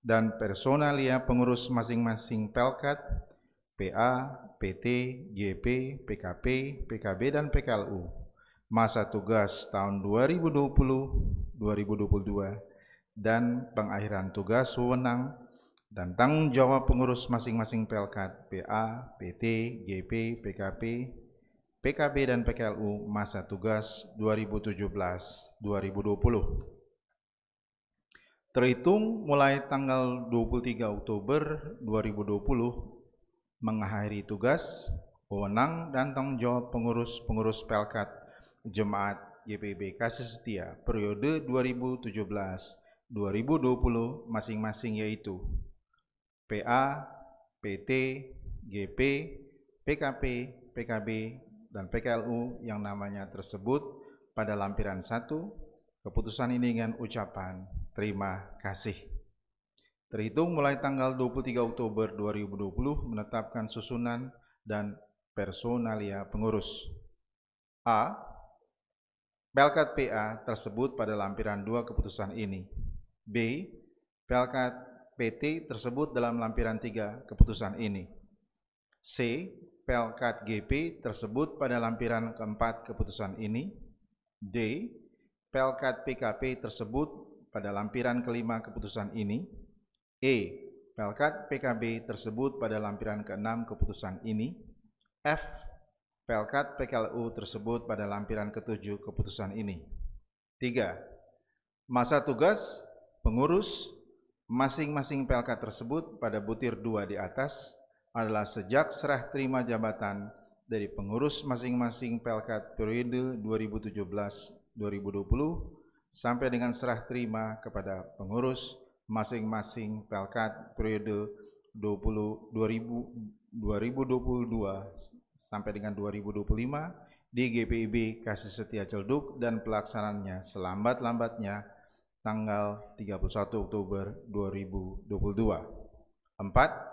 dan personalia pengurus masing-masing Pelkat, PA, PT, GP, PKP, PKB, dan PKLU. Masa tugas tahun 2020-2022 dan pengakhiran tugas wewenang dan tanggung jawab pengurus masing-masing Pelkat, PA, PT, GP, PKP, PKB, dan PKLU masa tugas 2017-2020. Terhitung mulai tanggal 23 Oktober 2020 mengakhiri tugas, wewenang, dan tanggung jawab pengurus Pelkat Jemaat GPIB Kasih Setia periode 2017-2020 masing-masing, yaitu PA, PT, GP, PKP, PKB, dan PKLU yang namanya tersebut pada lampiran 1. Keputusan ini dengan ucapan terima kasih. Terhitung mulai tanggal 23 Oktober 2020 menetapkan susunan dan personalia pengurus. A. Pelkat PA tersebut pada lampiran 2 keputusan ini. B. Pelkat PT tersebut dalam lampiran 3 keputusan ini. C. Pelkat GP tersebut pada lampiran keempat keputusan ini. D. Pelkat PKP tersebut pada lampiran kelima keputusan ini. E. Pelkat PKB tersebut pada lampiran ke-6 keputusan ini. F. Pelkat PKLU tersebut pada lampiran ke-7 keputusan ini. 3. Masa tugas pengurus masing-masing Pelkat tersebut pada butir 2 di atas adalah sejak serah terima jabatan dari pengurus masing-masing Pelkat periode 2017-2020 sampai dengan serah terima kepada pengurus masing-masing Pelkat periode 2022 sampai dengan 2025 di GPIB Kasih Setia Ciledug dan pelaksanaannya selambat-lambatnya tanggal 31 Oktober 2022. 4.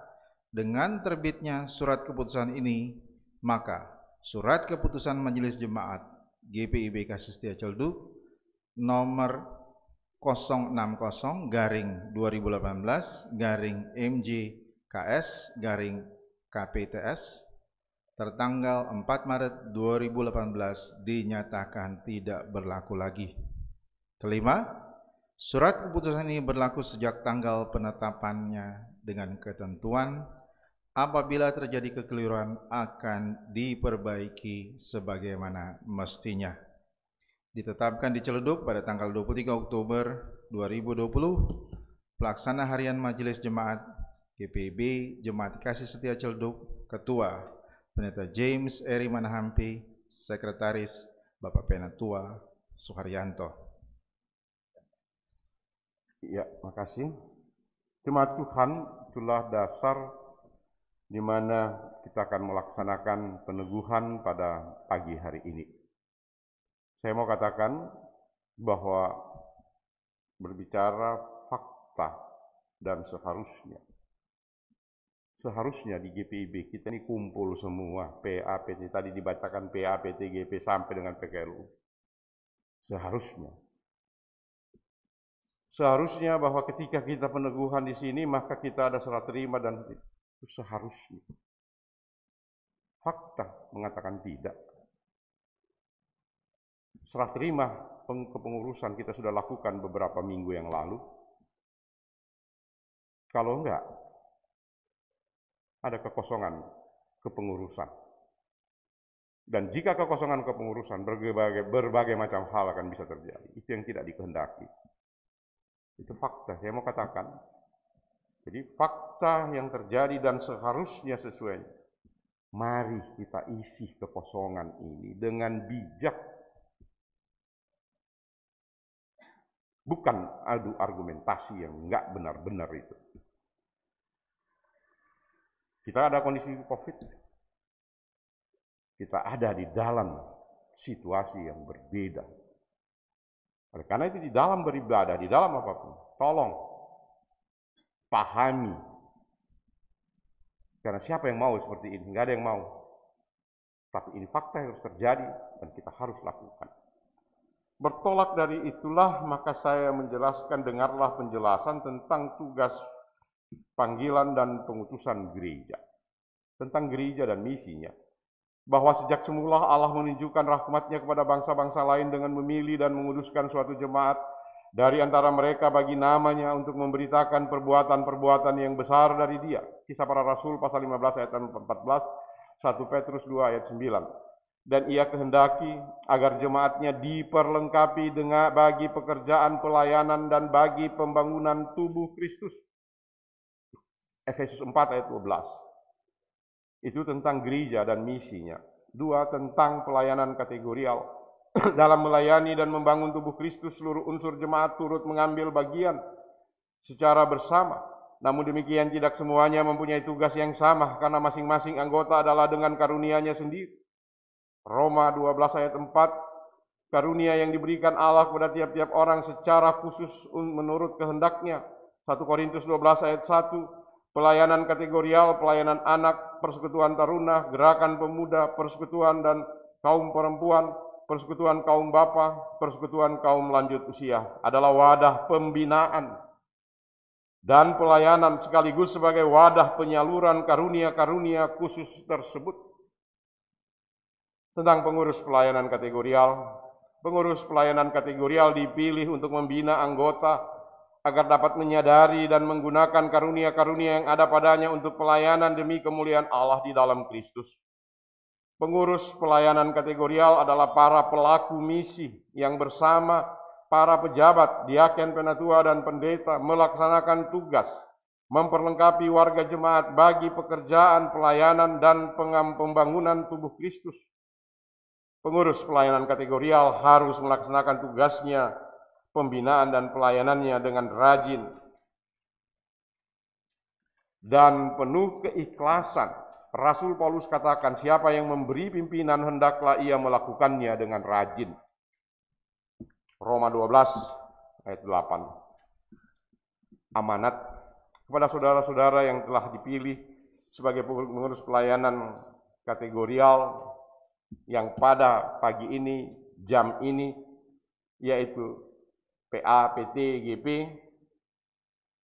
Dengan terbitnya surat keputusan ini, maka surat keputusan Majelis Jemaat GPIB Kasih Setia Ciledug nomor 060-MJ-KS-KPTS tertanggal 4 Maret 2018 dinyatakan tidak berlaku lagi. Kelima, surat keputusan ini berlaku sejak tanggal penetapannya dengan ketentuan apabila terjadi kekeliruan akan diperbaiki sebagaimana mestinya. Ditetapkan di Ciledug pada tanggal 23 Oktober 2020, pelaksana harian Majelis Jemaat GPIB Jemaat Kasih Setia Ciledug, Ketua Pendeta James Eri Manahampi, Sekretaris Bapak Penatua Suharyanto. Ya, makasih. Jemaat Tuhan, itulah dasar di mana kita akan melaksanakan peneguhan pada pagi hari ini. Saya mau katakan bahwa berbicara fakta dan seharusnya di GPIB kita ini kumpul semua, PA, PT, tadi dibacakan PA, PT, GP sampai dengan PKLU. Seharusnya bahwa ketika kita peneguhan di sini maka kita ada serah terima dan itu seharusnya. Fakta mengatakan tidak. Serah terima kepengurusan kita sudah lakukan beberapa minggu yang lalu. Kalau enggak, ada kekosongan kepengurusan. Dan jika kekosongan kepengurusan, berbagai macam hal akan bisa terjadi. Itu yang tidak dikehendaki. Itu fakta, saya mau katakan. Jadi fakta yang terjadi dan seharusnya sesuai. Mari kita isi kekosongan ini dengan bijak. Bukan adu argumentasi yang enggak benar-benar itu. Kita ada kondisi COVID. Kita ada di dalam situasi yang berbeda. Oleh karena itu di dalam beribadah, di dalam apapun, Tolong pahami. Karena siapa yang mau seperti ini? Nggak ada yang mau. Tapi ini fakta yang harus terjadi dan kita harus lakukan. Bertolak dari itulah maka saya menjelaskan, dengarlah penjelasan tentang tugas panggilan dan pengutusan gereja. Tentang gereja dan misinya. Bahwa sejak semula Allah menunjukkan rahmat-Nya kepada bangsa-bangsa lain dengan memilih dan menguduskan suatu jemaat dari antara mereka bagi namanya untuk memberitakan perbuatan-perbuatan yang besar dari Dia. Kisah Para Rasul pasal 15 ayat 14, 1 Petrus 2 ayat 9. Dan Ia kehendaki agar jemaatnya diperlengkapi dengan bagi pekerjaan pelayanan dan bagi pembangunan tubuh Kristus. Efesus 4 ayat 12. Itu tentang gereja dan misinya. 2 tentang pelayanan kategorial. Dalam melayani dan membangun tubuh Kristus, seluruh unsur jemaat turut mengambil bagian secara bersama. Namun demikian tidak semuanya mempunyai tugas yang sama karena masing-masing anggota adalah dengan karunia-Nya sendiri. Roma 12 ayat 4, karunia yang diberikan Allah kepada tiap-tiap orang secara khusus menurut kehendak-Nya. 1 Korintus 12 ayat 1, pelayanan kategorial, pelayanan anak, persekutuan taruna, gerakan pemuda, persekutuan dan kaum perempuan, persekutuan kaum bapa, persekutuan kaum lanjut usia adalah wadah pembinaan dan pelayanan sekaligus sebagai wadah penyaluran karunia-karunia khusus tersebut. Tentang pengurus pelayanan kategorial. Pengurus pelayanan kategorial dipilih untuk membina anggota agar dapat menyadari dan menggunakan karunia-karunia yang ada padanya untuk pelayanan demi kemuliaan Allah di dalam Kristus. Pengurus pelayanan kategorial adalah para pelaku misi yang bersama para pejabat, diaken, penatua, dan pendeta melaksanakan tugas memperlengkapi warga jemaat bagi pekerjaan pelayanan dan pembangunan tubuh Kristus. Pengurus pelayanan kategorial harus melaksanakan tugasnya, pembinaan dan pelayanannya dengan rajin dan penuh keikhlasan. Rasul Paulus katakan, siapa yang memberi pimpinan hendaklah ia melakukannya dengan rajin. Roma 12 ayat 8. Amanat kepada saudara-saudara yang telah dipilih sebagai pengurus pelayanan kategorial yang pada pagi ini, jam ini, yaitu PA, PT, GP,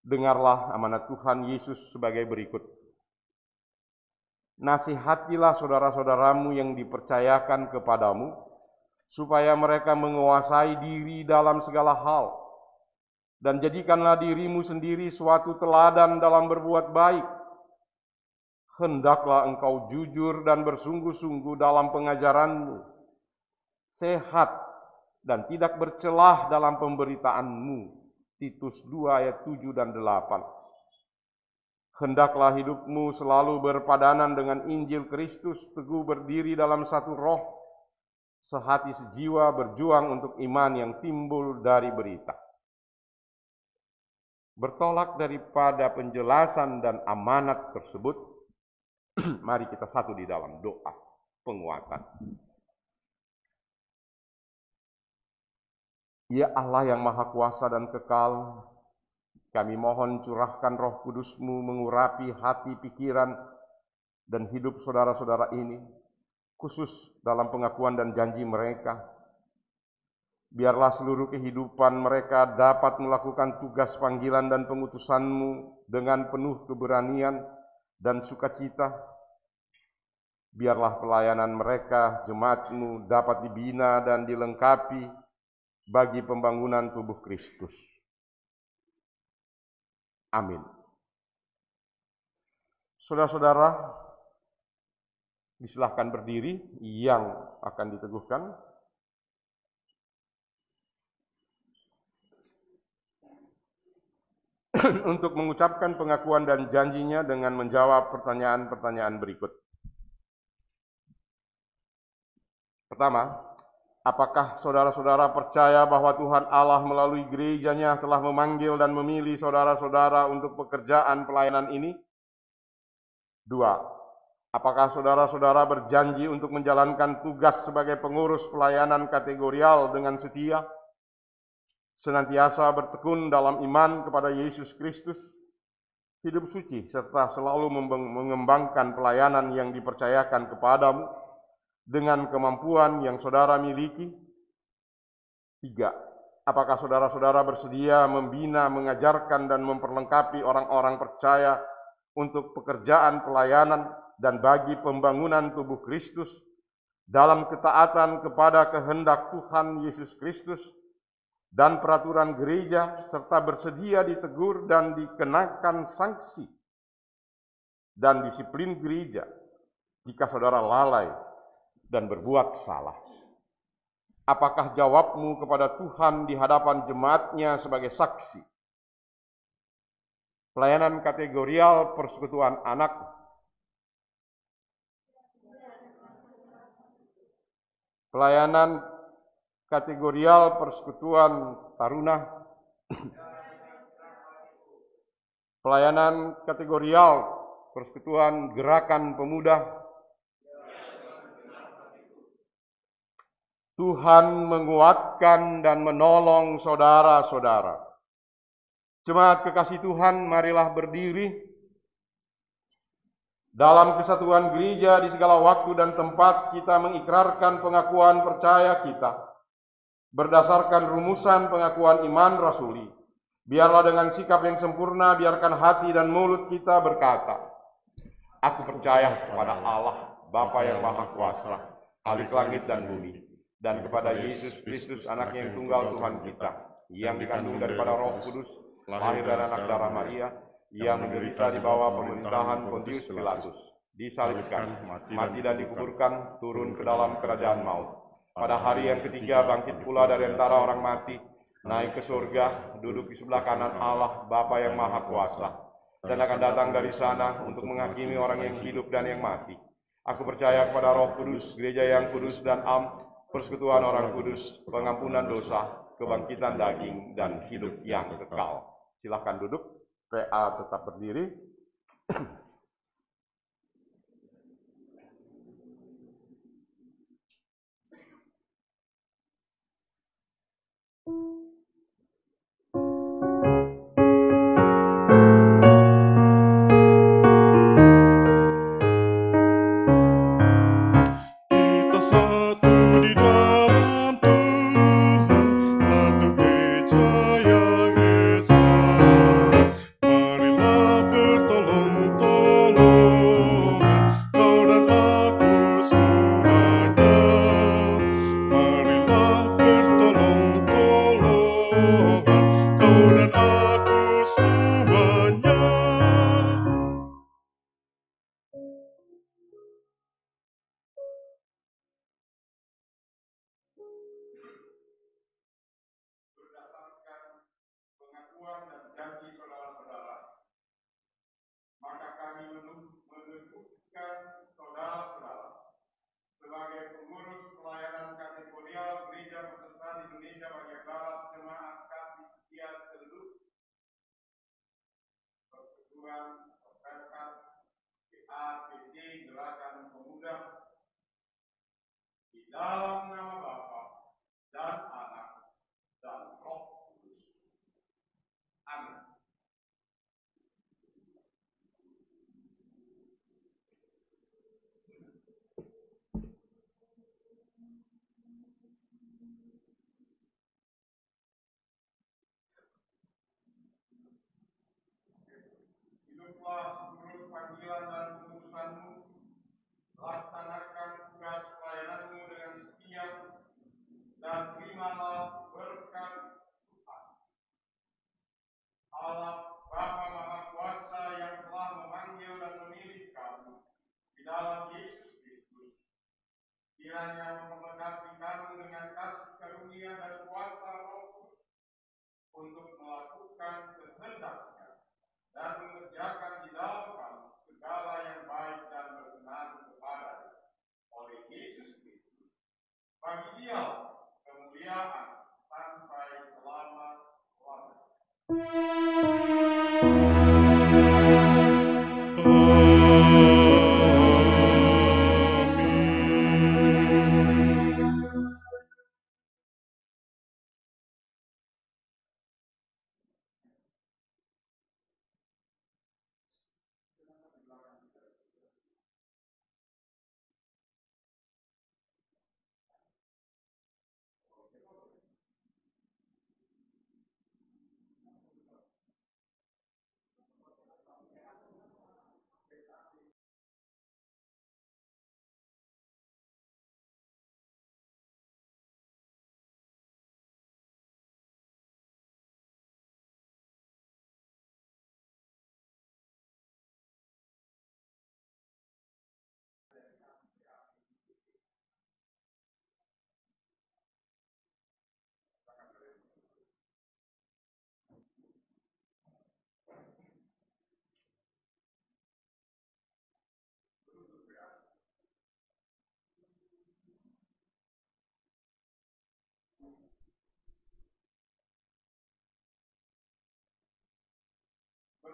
dengarlah amanat Tuhan Yesus sebagai berikut. Nasihatilah saudara-saudaramu yang dipercayakan kepadamu, supaya mereka menguasai diri dalam segala hal, dan jadikanlah dirimu sendiri suatu teladan dalam berbuat baik. Hendaklah engkau jujur dan bersungguh-sungguh dalam pengajaranmu, sehat dan tidak bercelah dalam pemberitaanmu. Titus 2 ayat 7 dan 8. Hendaklah hidupmu selalu berpadanan dengan Injil Kristus, teguh berdiri dalam satu roh, sehati sejiwa berjuang untuk iman yang timbul dari berita. Bertolak daripada penjelasan dan amanat tersebut, mari kita satu di dalam doa penguatan. Ya Allah yang Maha Kuasa dan Kekal, kami mohon curahkan Roh Kudus-Mu mengurapi hati, pikiran, dan hidup saudara-saudara ini, khusus dalam pengakuan dan janji mereka. Biarlah seluruh kehidupan mereka dapat melakukan tugas panggilan dan pengutusan-Mu dengan penuh keberanian dan sukacita. Biarlah pelayanan mereka, jemaat-Mu, dapat dibina dan dilengkapi bagi pembangunan tubuh Kristus. Amin. Saudara-saudara, disilahkan berdiri yang akan diteguhkan. Untuk mengucapkan pengakuan dan janjinya dengan menjawab pertanyaan-pertanyaan berikut. Pertama, apakah saudara-saudara percaya bahwa Tuhan Allah melalui gerejanya telah memanggil dan memilih saudara-saudara untuk pekerjaan pelayanan ini? 2. Apakah saudara-saudara berjanji untuk menjalankan tugas sebagai pengurus pelayanan kategorial dengan setia? senantiasa bertekun dalam iman kepada Yesus Kristus, hidup suci, serta selalu mengembangkan pelayanan yang dipercayakan kepadamu dengan kemampuan yang saudara miliki. 3. Apakah saudara-saudara bersedia membina, mengajarkan, dan memperlengkapi orang-orang percaya untuk pekerjaan pelayanan dan bagi pembangunan tubuh Kristus dalam ketaatan kepada kehendak Tuhan Yesus Kristus dan peraturan gereja, serta bersedia ditegur dan dikenakan sanksi dan disiplin gereja jika saudara lalai dan berbuat salah? Apakah jawabmu kepada Tuhan di hadapan jemaatnya sebagai saksi? Pelayanan kategorial persekutuan anak, pelayanan kategorial persekutuan taruna, pelayanan kategorial persekutuan gerakan pemuda. Tuhan menguatkan dan menolong saudara-saudara. Jemaat kekasih Tuhan, marilah berdiri dalam kesatuan gereja di segala waktu dan tempat. Kita mengikrarkan pengakuan percaya kita berdasarkan rumusan pengakuan iman rasuli. Biarlah dengan sikap yang sempurna, biarkan hati dan mulut kita berkata, aku percaya kepada Allah, Bapa yang Maha Kuasa, Khalik langit dan bumi, dan kepada Yesus Kristus, anaknya yang tunggal Tuhan kita, yang dikandung daripada Roh Kudus, lahir dari anak darah Maria, yang menderita di bawah pemerintahan Pontius Pilatus, disalibkan, mati dan dikuburkan, turun ke dalam kerajaan maut. Pada hari yang ketiga bangkit pula dari antara orang mati, naik ke surga, duduk di sebelah kanan Allah, Bapa yang Maha Kuasa, dan akan datang dari sana untuk menghakimi orang yang hidup dan yang mati. Aku percaya kepada Roh Kudus, gereja yang kudus dan persekutuan orang kudus, pengampunan dosa, kebangkitan daging, dan hidup yang kekal. Silakan duduk. PA tetap berdiri. Kita satu di dalam Tuhan, satu gereja yang esa. Marilah bertolong-tolongan, kau dan aku semuanya. Marilah bertolong-tolongan, kau dan aku semuanya. Berdasarkan pengakuan dan janji saudara-saudara, maka kami menuduhkan saudara-saudara sebagai pengurus pelayanan kategorial Gereja Protestan Indonesia bagian Barat, Jemaat Kasih Setia Teluk, Persekutuan Perkat, PAPD, Gerakan Pemuda, di dalam nama Bapa dan Anak dan Roh Kudus. Amin. Hiduplah seluruh panggilan dan keputusanmu, laksanakan tugas pelayananmu dengan setia, dan terimalah berkat Tuhan Allah Bapa Maha Kuasa yang telah memanggil dan memilih kamu di dalam Yesus Kristus. Kiranya memperlengkapi kamu dengan kasih karunia dan kuasa Roh Kudus untuk melakukan kehendaknya dan mengerjakan di dalam kamu segala yang baik dan berkenan kepada-Nya. Oleh Yesus Kristus, bagi Dia kemuliaan sampai selama-lamanya.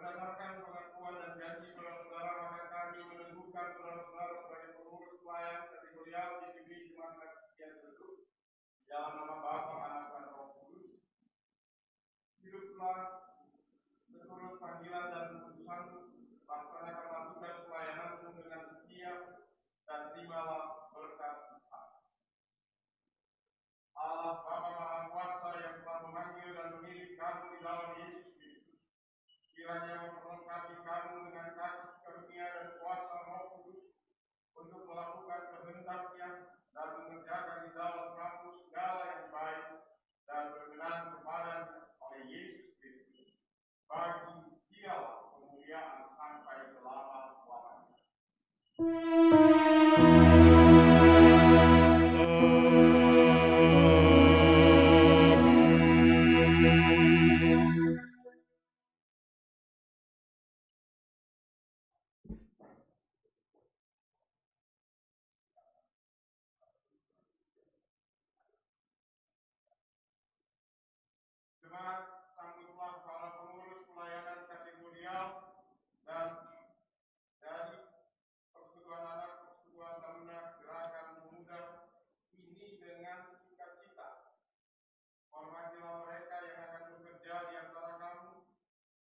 berdasarkan pengakuan dan janji saudara-saudara, maka kami meneguhkan saudara-saudara sebagai pengurus pelayan kategorial GPB Jemaat Kekristenan Teduh dalam nama Bapa, Anak, dan Roh Kudus. Hiduplah menurut panggilan dan keputusan, laksanakanlah tugas pelayananmu dengan setia dan terimalah berkat Tuhan. Allah Bapa Maha Kuasa yang telah memanggil dan memilih kamu di dalam Yesus Kristus, kiranya memperlengkapi kamu dengan kasih karunia dan kuasa Roh Kudus untuk melakukan kehendak-Nya dan mengerjakan di dalam kamu segala yang baik dan berkenan kepadanya oleh Yesus Kristus. Bagi Dialah kemuliaan sampai selama-lamanya. Jemaat, sambutlah para pengurus pelayanan kategorial dan dari Persekutuan Anak, Persekutuan Taruna, Gerakan Pemuda ini dengan sukacita. Hormatilah mereka yang akan bekerja di antara kamu,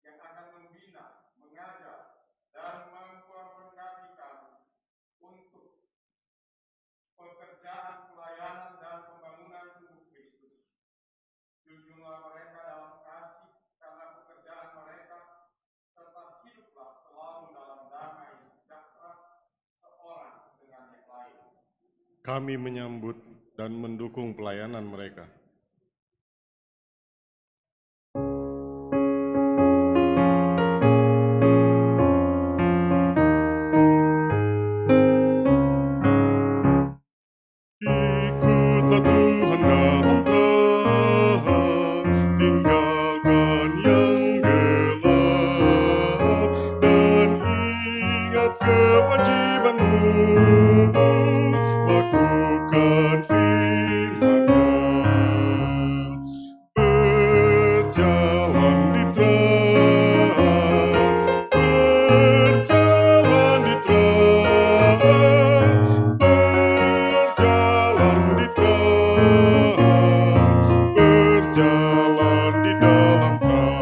yang akan membina, mengajar, dan memperlengkapi kamu untuk pekerjaan pelayanan dan pembangunan tubuh Kristus. Junjunglah mereka dalam kasih karena pekerjaan mereka, serta hiduplah selalu dalam damai sejahtera seorang dengan yang lain. Kami menyambut dan mendukung pelayanan mereka. Ikutlah Tuhan dalam terang, tinggalkan yang gelap, dan ingat kewajibanmu, lakukan firman-Nya. Berjalan di terang, berjalan di terang, berjalan di terang, berjalan di dalam terang.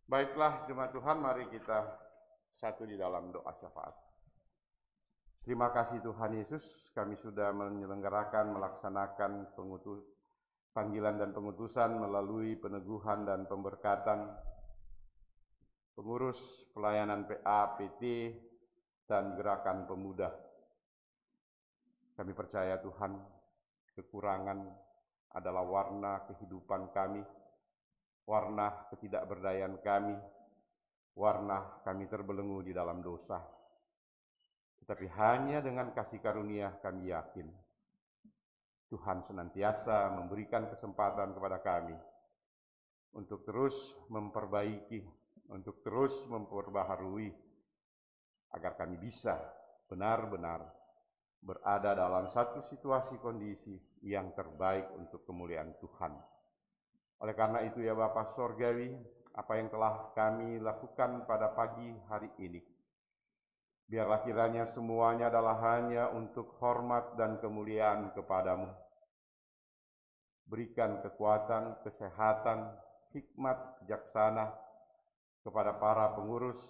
Baiklah jemaat Tuhan, mari kita satu di dalam doa syafaat. Terima kasih Tuhan Yesus, kami sudah menyelenggarakan, melaksanakan panggilan dan pengutusan melalui peneguhan dan pemberkatan pengurus pelayanan PA, PT, dan Gerakan Pemuda. Kami percaya Tuhan, kekurangan adalah warna kehidupan kami, warna ketidakberdayaan kami, warna kami terbelenggu di dalam dosa. Tetapi hanya dengan kasih karunia kami yakin Tuhan senantiasa memberikan kesempatan kepada kami untuk terus memperbaiki, untuk terus memperbaharui, agar kami bisa benar-benar berada dalam satu situasi kondisi yang terbaik untuk kemuliaan Tuhan. Oleh karena itu ya Bapa Sorgawi, apa yang telah kami lakukan pada pagi hari ini, biarlah kiranya semuanya adalah hanya untuk hormat dan kemuliaan kepadamu. Berikan kekuatan, kesehatan, hikmat, bijaksana kepada para pengurus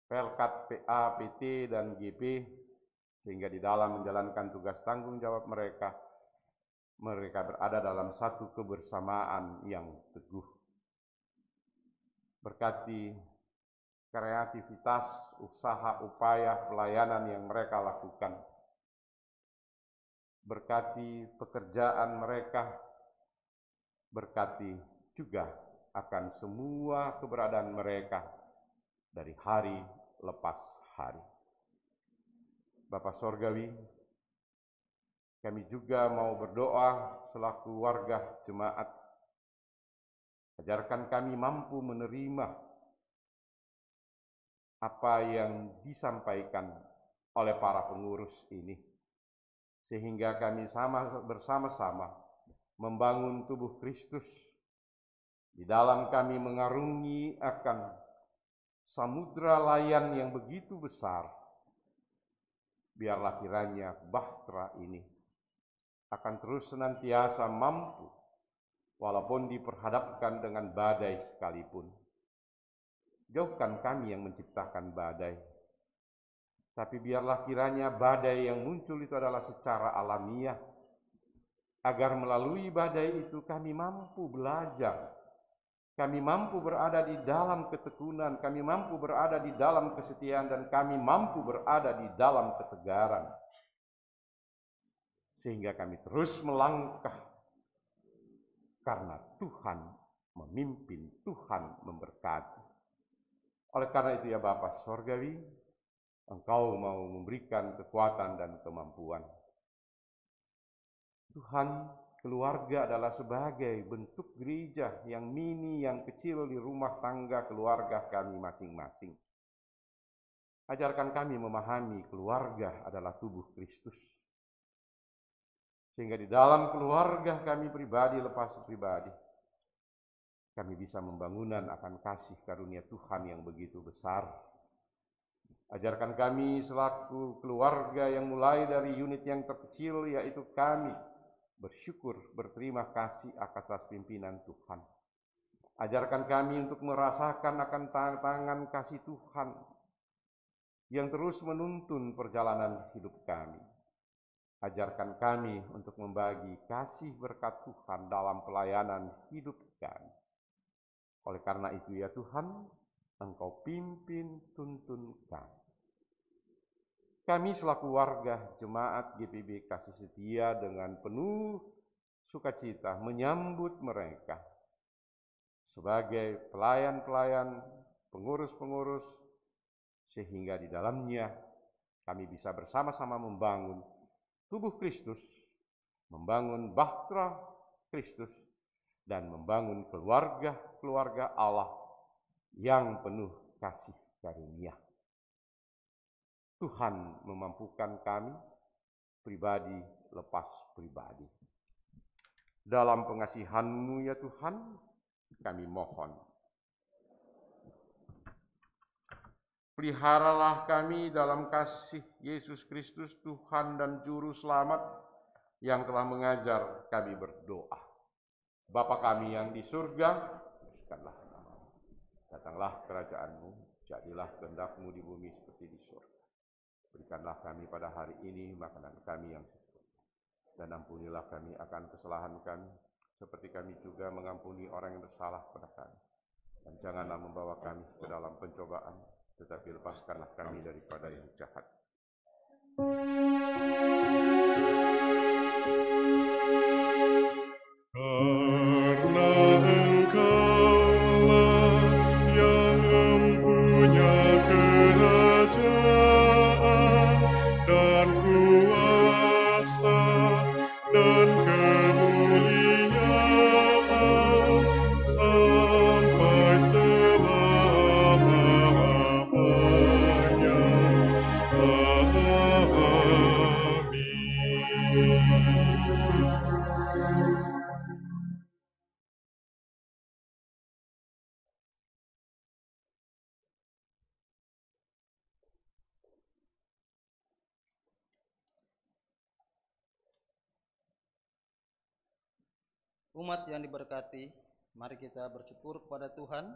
Pelkat, PA, PT, dan GP, sehingga di dalam menjalankan tugas tanggung jawab mereka, mereka berada dalam satu kebersamaan yang teguh. Berkati kreativitas, usaha, upaya, pelayanan yang mereka lakukan. Berkati pekerjaan mereka, berkati juga akan semua keberadaan mereka dari hari lepas hari. Bapa Sorgawi, Kami juga mau berdoa selaku warga jemaat. Ajarkan kami mampu menerima apa yang disampaikan oleh para pengurus ini, sehingga kami bersama-sama membangun tubuh Kristus. Di dalam kami mengarungi akan samudra layan yang begitu besar. Biarlah kiranya bahtera ini akan terus senantiasa mampu, walaupun diperhadapkan dengan badai sekalipun. Jauhkan kami yang menciptakan badai, tapi biarlah kiranya badai yang muncul itu adalah secara alamiah, agar melalui badai itu kami mampu belajar, kami mampu berada di dalam ketekunan, kami mampu berada di dalam kesetiaan, dan kami mampu berada di dalam ketegaran. Sehingga kami terus melangkah, karena Tuhan memimpin, Tuhan memberkati. Oleh karena itu ya Bapa Sorgawi, Engkau mau memberikan kekuatan dan kemampuan. Tuhan, keluarga adalah sebagai bentuk gereja yang mini, yang kecil di rumah tangga keluarga kami masing-masing. Ajarkan kami memahami keluarga adalah tubuh Kristus. Sehingga di dalam keluarga kami pribadi lepas pribadi, kami bisa membangunan akan kasih karunia Tuhan yang begitu besar. Ajarkan kami selaku keluarga yang mulai dari unit yang terkecil, yaitu kami bersyukur, berterima kasih atas pimpinan Tuhan. Ajarkan kami untuk merasakan akan tangan kasih Tuhan yang terus menuntun perjalanan hidup kami. Ajarkan kami untuk membagi kasih berkat Tuhan dalam pelayanan hidup kami. Oleh karena itu ya Tuhan, Engkau pimpin, tuntun kami. Kami selaku warga jemaat GPB Kasih Setia dengan penuh sukacita menyambut mereka sebagai pelayan-pelayan, pengurus-pengurus, sehingga di dalamnya kami bisa bersama-sama membangun tubuh Kristus, membangun bahtera Kristus, dan membangun keluarga-keluarga Allah yang penuh kasih karunia. Tuhan memampukan kami, pribadi lepas pribadi. Dalam pengasihan-Mu ya Tuhan, kami mohon. Peliharalah kami dalam kasih Yesus Kristus, Tuhan dan Juru Selamat, yang telah mengajar kami berdoa. Bapa kami yang di surga, kuduskanlah namamu. Datanglah kerajaan-Mu, jadilah kehendak-Mu di bumi seperti di surga. Berikanlah kami pada hari ini makanan kami yang cukup. Dan ampunilah kami akan kesalahan kami, seperti kami juga mengampuni orang yang bersalah pada kami. Dan janganlah membawa kami ke dalam pencobaan, tetapi lepaskanlah kami daripada yang jahat. Karena Engkaulah yang mempunyai kerajaan dan kuasa dan kemuliaan sampai selama-lamanya. Amin. Umat yang diberkati, mari kita bersyukur kepada Tuhan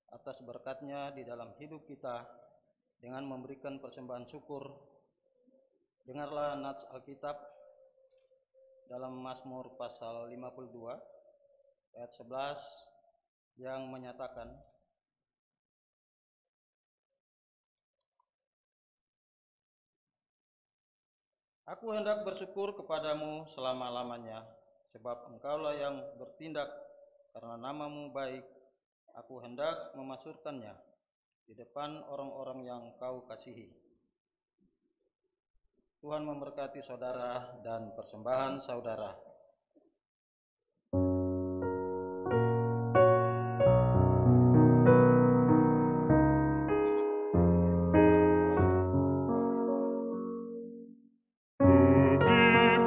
atas berkat-Nya di dalam hidup kita dengan memberikan persembahan syukur. Dengarlah nats Alkitab dalam Mazmur pasal 52 ayat 11 yang menyatakan, Aku hendak bersyukur kepadamu selama-lamanya, sebab Engkaulah yang bertindak karena nama-Mu baik. Aku hendak memasyurkannya di depan orang-orang yang Kau kasihi. Tuhan memberkati saudara dan persembahan saudara.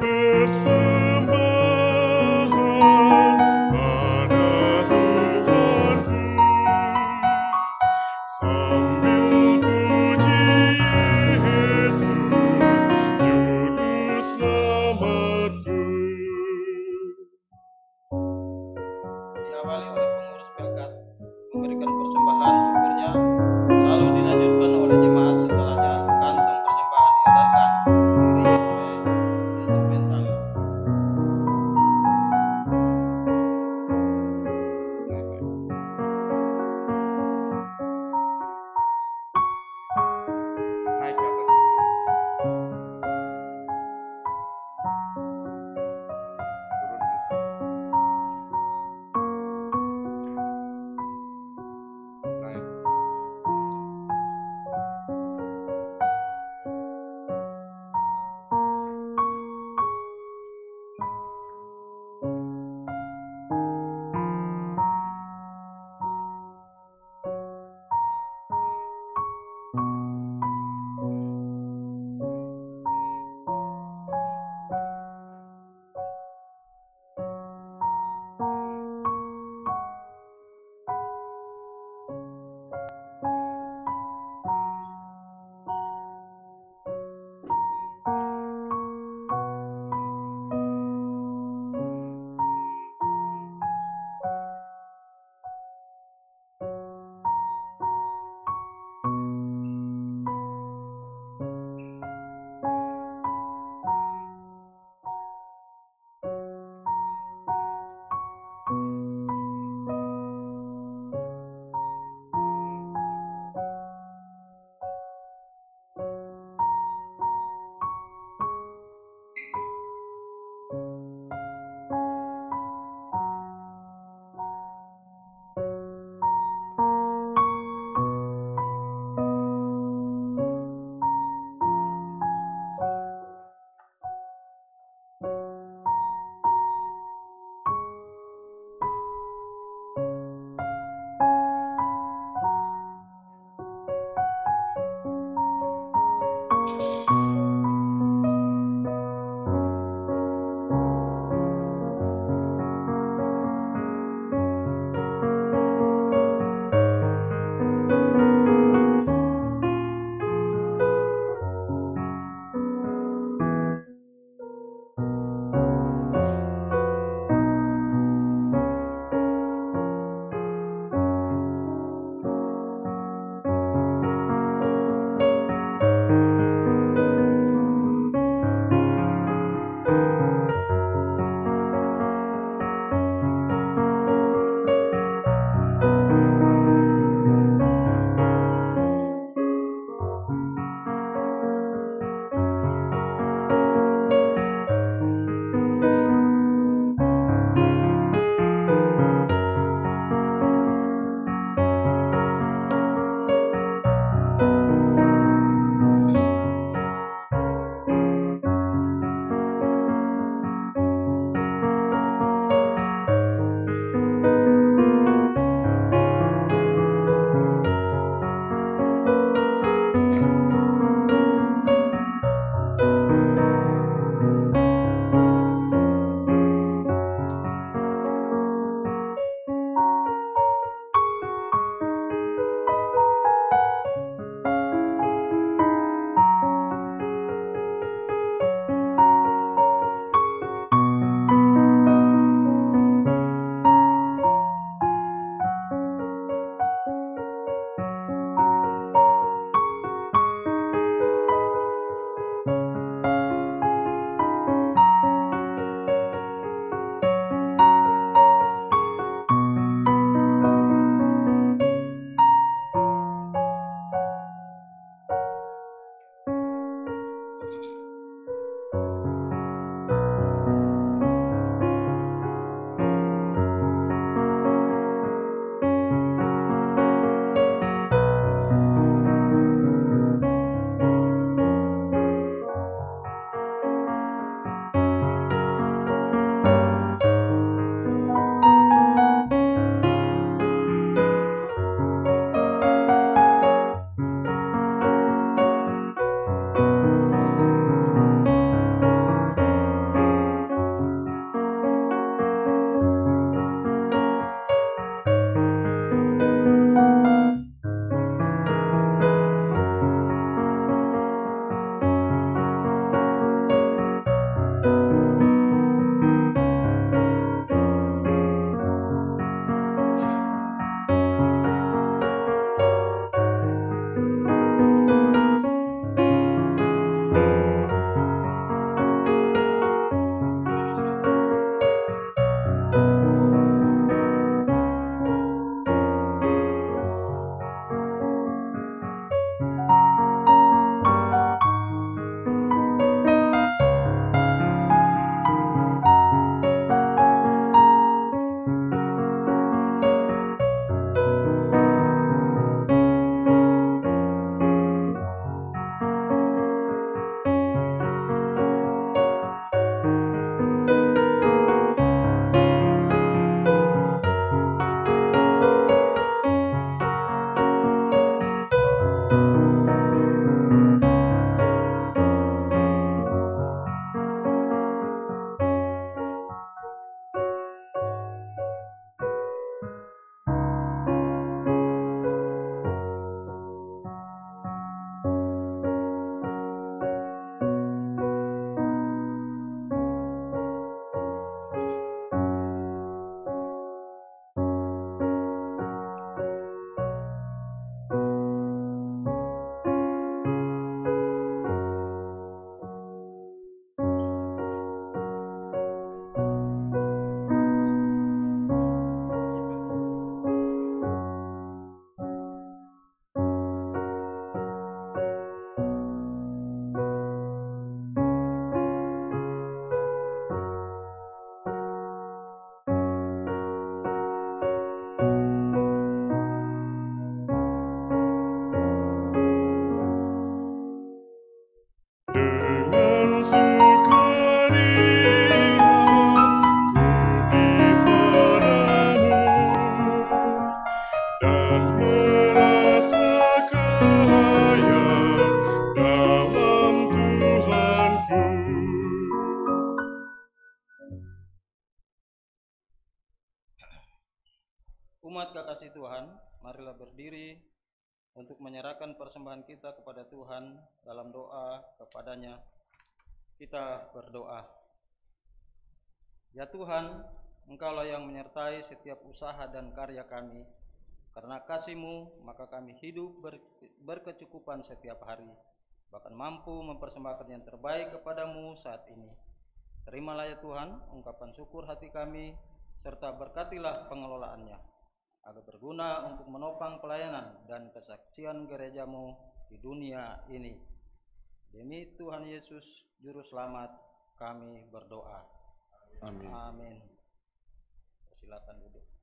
Persembahan pada Tuhanku sambil puji Yesus juru selamatku. Diawali oleh pengurus pelkat memberikan persembahan syukurnya, lalu dilanjutkan oleh jemaat setelahnya. Kantong persembahan diedarkan diiringi oleh instrumental. Umat kekasih Tuhan, marilah berdiri untuk menyerahkan persembahan kita kepada Tuhan dalam doa kepadanya. Kita berdoa. Ya Tuhan, Engkaulah yang menyertai setiap usaha dan karya kami. Karena kasih-Mu, maka kami hidup berkecukupan setiap hari, bahkan mampu mempersembahkan yang terbaik kepadamu saat ini. Terimalah ya Tuhan ungkapan syukur hati kami, serta berkatilah pengelolaannya, agar berguna untuk menopang pelayanan dan kesaksian gereja-Mu di dunia ini. Demi Tuhan Yesus, Juru Selamat, kami berdoa. Amin. Amin. Silakan duduk.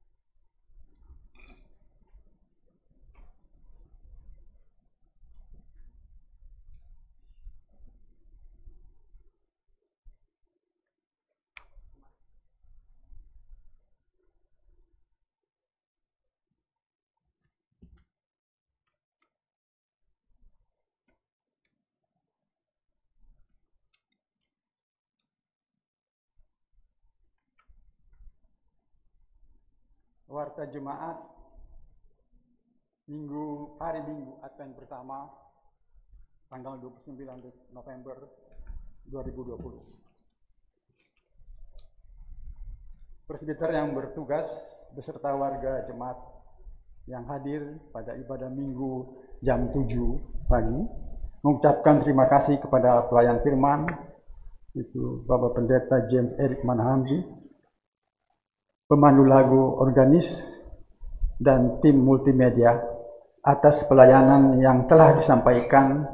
Warta Jemaat hari Minggu Advent pertama tanggal 29 November 2020. Presbiter yang bertugas beserta warga jemaat yang hadir pada ibadah Minggu jam 7 pagi mengucapkan terima kasih kepada pelayan firman, itu Bapak Pendeta James Eric Manahamji, pemandu lagu organis, dan tim multimedia atas pelayanan yang telah disampaikan.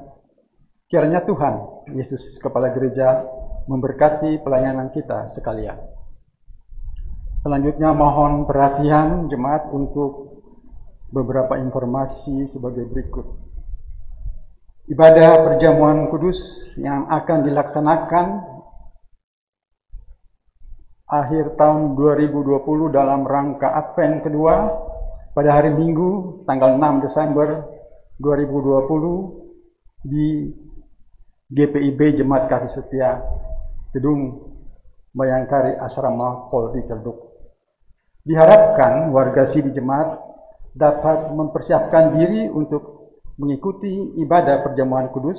Kiranya Tuhan Yesus Kepala Gereja memberkati pelayanan kita sekalian. Selanjutnya mohon perhatian jemaat untuk beberapa informasi sebagai berikut. Ibadah perjamuan kudus yang akan dilaksanakan akhir tahun 2020 dalam rangka Advent kedua pada hari Minggu tanggal 6 Desember 2020 di GPIB Jemaat Kasih Setia Gedung Bayangkari Asrama Polri Celduk. Diharapkan warga Sidi Jemaat dapat mempersiapkan diri untuk mengikuti ibadah perjamuan kudus.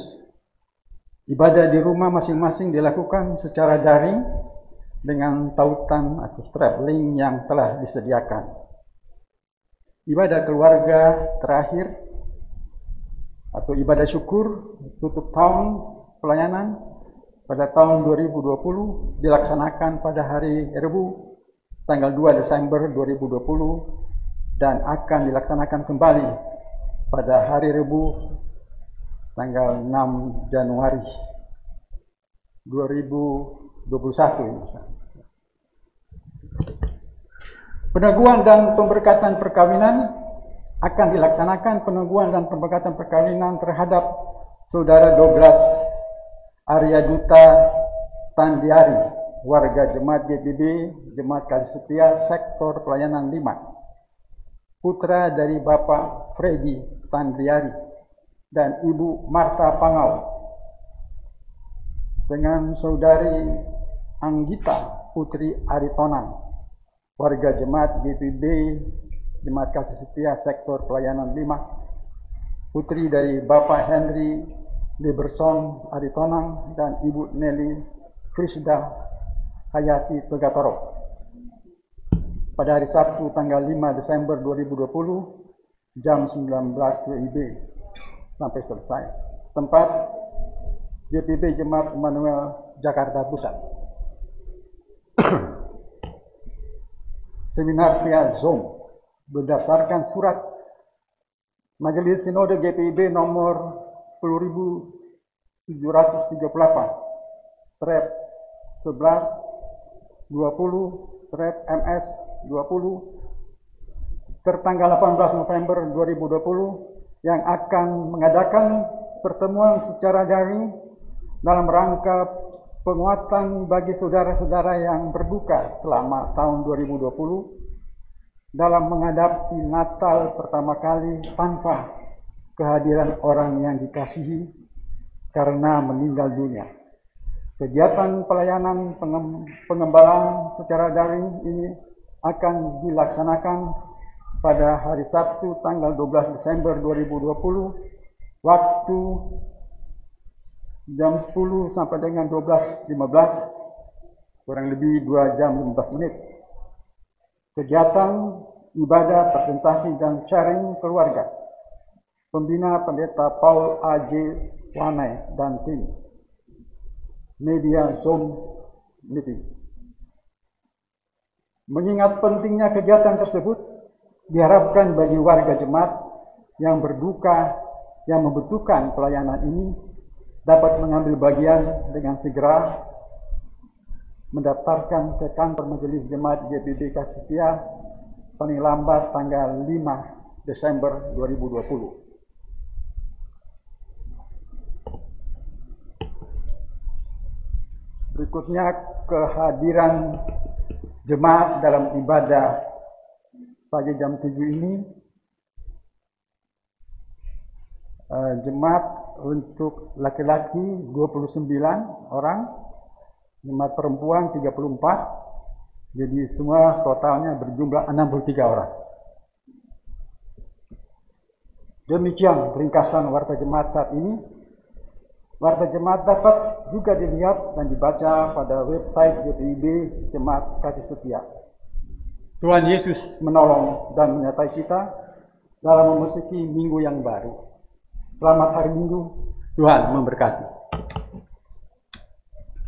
Ibadah di rumah masing-masing dilakukan secara daring dengan tautan atau strap link yang telah disediakan. Ibadah keluarga terakhir atau ibadah syukur tutup tahun pelayanan pada tahun 2020 dilaksanakan pada hari Rabu tanggal 2 Desember 2020 dan akan dilaksanakan kembali pada hari Rabu tanggal 6 Januari 2021 ini. Peneguhan dan pemberkatan perkawinan akan dilaksanakan. Peneguhan dan pemberkatan perkawinan terhadap Saudara Douglas Arya Duta Tandiari, warga Jemaat GPIB Jemaat Kasih Setia Sektor Pelayanan 5, putra dari Bapak Freddy Tandiari dan Ibu Marta Pangau, dengan Saudari Anggita Putri Aritonang, warga Jemaat GPIB Jemaat Kasih Setia Sektor Pelayanan 5, putri dari Bapak Henry Liberson Aritonang dan Ibu Nelly Frisda Hayati Pegatoro. Pada hari Sabtu tanggal 5 Desember 2020 jam 19 WIB sampai selesai. Tempat GPIB Jemaat Immanuel Jakarta Pusat. Seminar via Zoom berdasarkan surat Majelis Sinode GPIB nomor 10.738 strap 11 20 strap MS 20 tertanggal 18 November 2020 yang akan mengadakan pertemuan secara daring dalam rangka penguatan bagi saudara-saudara yang berduka selama tahun 2020 dalam menghadapi Natal pertama kali tanpa kehadiran orang yang dikasihi karena meninggal dunia. Kegiatan pelayanan pengembalaan secara daring ini akan dilaksanakan pada hari Sabtu tanggal 12 Desember 2020 waktu jam 10 sampai dengan 12.15, kurang lebih 2 jam 15 menit. Kegiatan ibadah, presentasi dan sharing keluarga. Pembina Pendeta Paul A.J. Wanai dan tim. Media Zoom meeting. Mengingat pentingnya kegiatan tersebut, diharapkan bagi warga jemaat yang berduka, yang membutuhkan pelayanan ini, dapat mengambil bagian dengan segera mendaftarkan ke kantor Majelis Jemaat GPB Kasih paling lambat tanggal 5 Desember 2020. Berikutnya kehadiran jemaat dalam ibadah pagi jam 7 ini. Jemaat untuk laki-laki 29 orang, jemaat perempuan 34, jadi semua totalnya berjumlah 63 orang. Demikian ringkasan warta jemaat saat ini. Warta jemaat dapat juga dilihat dan dibaca pada website GPIB Jemaat Kasih Setia. Tuhan Yesus menolong dan menyertai kita dalam memasuki minggu yang baru. Selamat hari Minggu, Tuhan memberkati.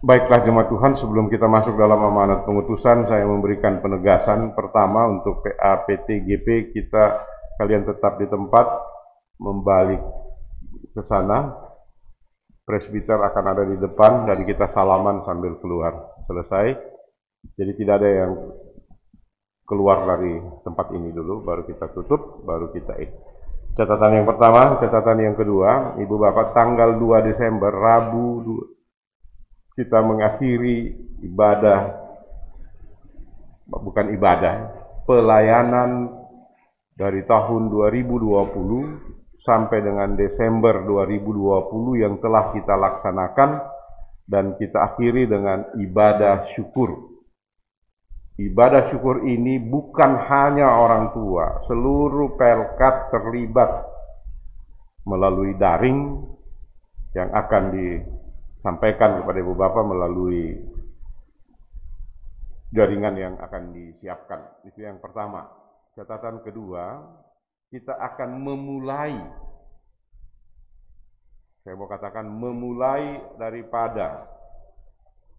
Baiklah jemaat Tuhan, sebelum kita masuk dalam amanat pengutusan, saya memberikan penegasan pertama untuk PA, PT, GP, kalian tetap di tempat, membalik ke sana, presbiter akan ada di depan, dan kita salaman sambil keluar. Selesai, jadi tidak ada yang keluar dari tempat ini dulu, baru kita tutup, baru kita Catatan yang pertama, catatan yang kedua, Ibu Bapak, tanggal 2 Desember, Rabu, kita mengakhiri ibadah, bukan ibadah, pelayanan dari tahun 2020 sampai dengan Desember 2020 yang telah kita laksanakan, dan kita akhiri dengan ibadah syukur. Ibadah syukur ini bukan hanya orang tua, seluruh pelkat terlibat melalui daring yang akan disampaikan kepada Ibu Bapak melalui jaringan yang akan disiapkan. Itu yang pertama. Catatan kedua, kita akan memulai, saya mau katakan memulai daripada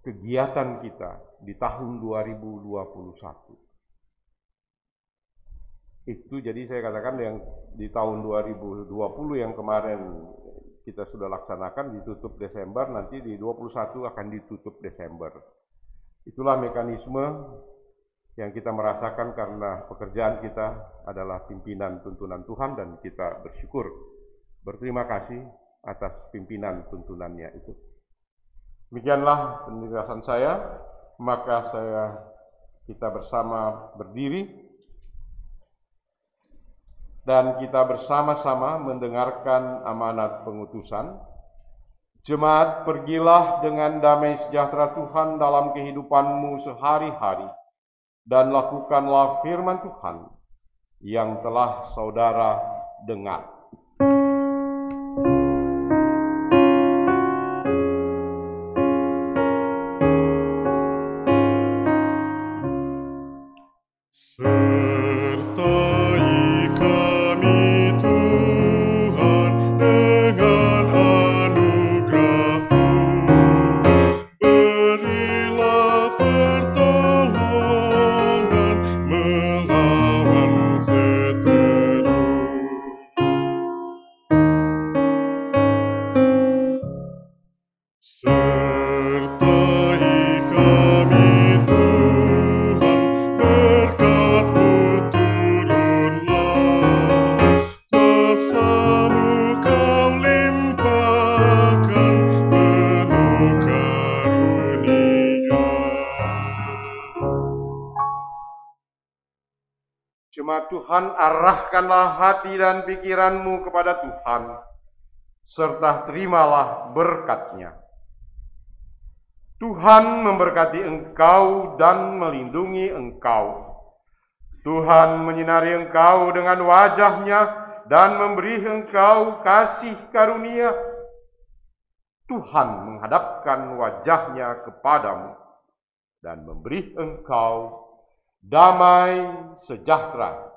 kegiatan kita di tahun 2021. Itu jadi saya katakan yang di tahun 2020 yang kemarin kita sudah laksanakan ditutup Desember, nanti di 21 akan ditutup Desember. Itulah mekanisme yang kita merasakan karena pekerjaan kita adalah pimpinan tuntunan Tuhan, dan kita bersyukur, berterima kasih atas pimpinan tuntunannya itu. Demikianlah penjelasan saya, maka kita bersama berdiri dan kita bersama-sama mendengarkan amanat pengutusan. Jemaat, pergilah dengan damai sejahtera Tuhan dalam kehidupanmu sehari-hari, dan lakukanlah firman Tuhan yang telah saudara dengar. Jemaat Tuhan, arahkanlah hati dan pikiranmu kepada Tuhan, serta terimalah berkat-Nya. Tuhan memberkati engkau dan melindungi engkau. Tuhan menyinari engkau dengan wajah-Nya dan memberi engkau kasih karunia. Tuhan menghadapkan wajah-Nya kepadamu dan memberi engkau damai sejahtera.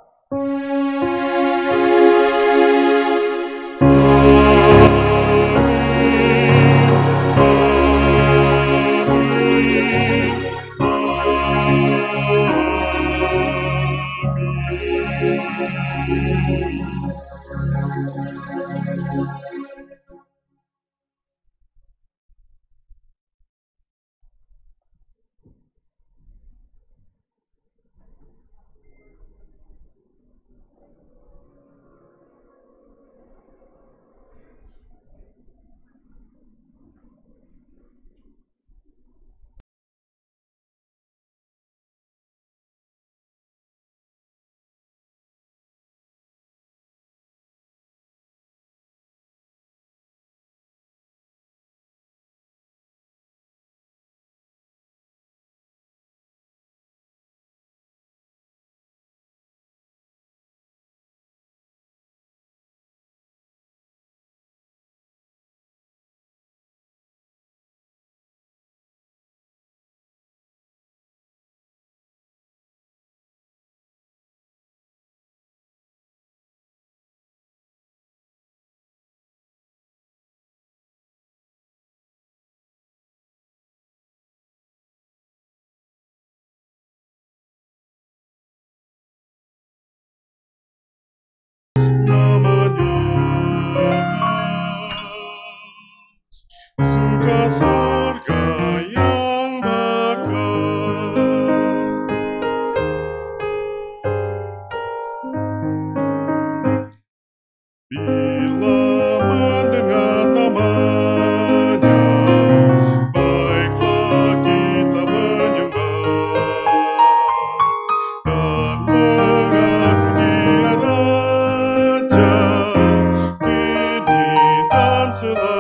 Surga surga yang bakal, bila mendengar namanya, baiklah kita menyembah dan mengaku Dia Raja, kini dan selalu.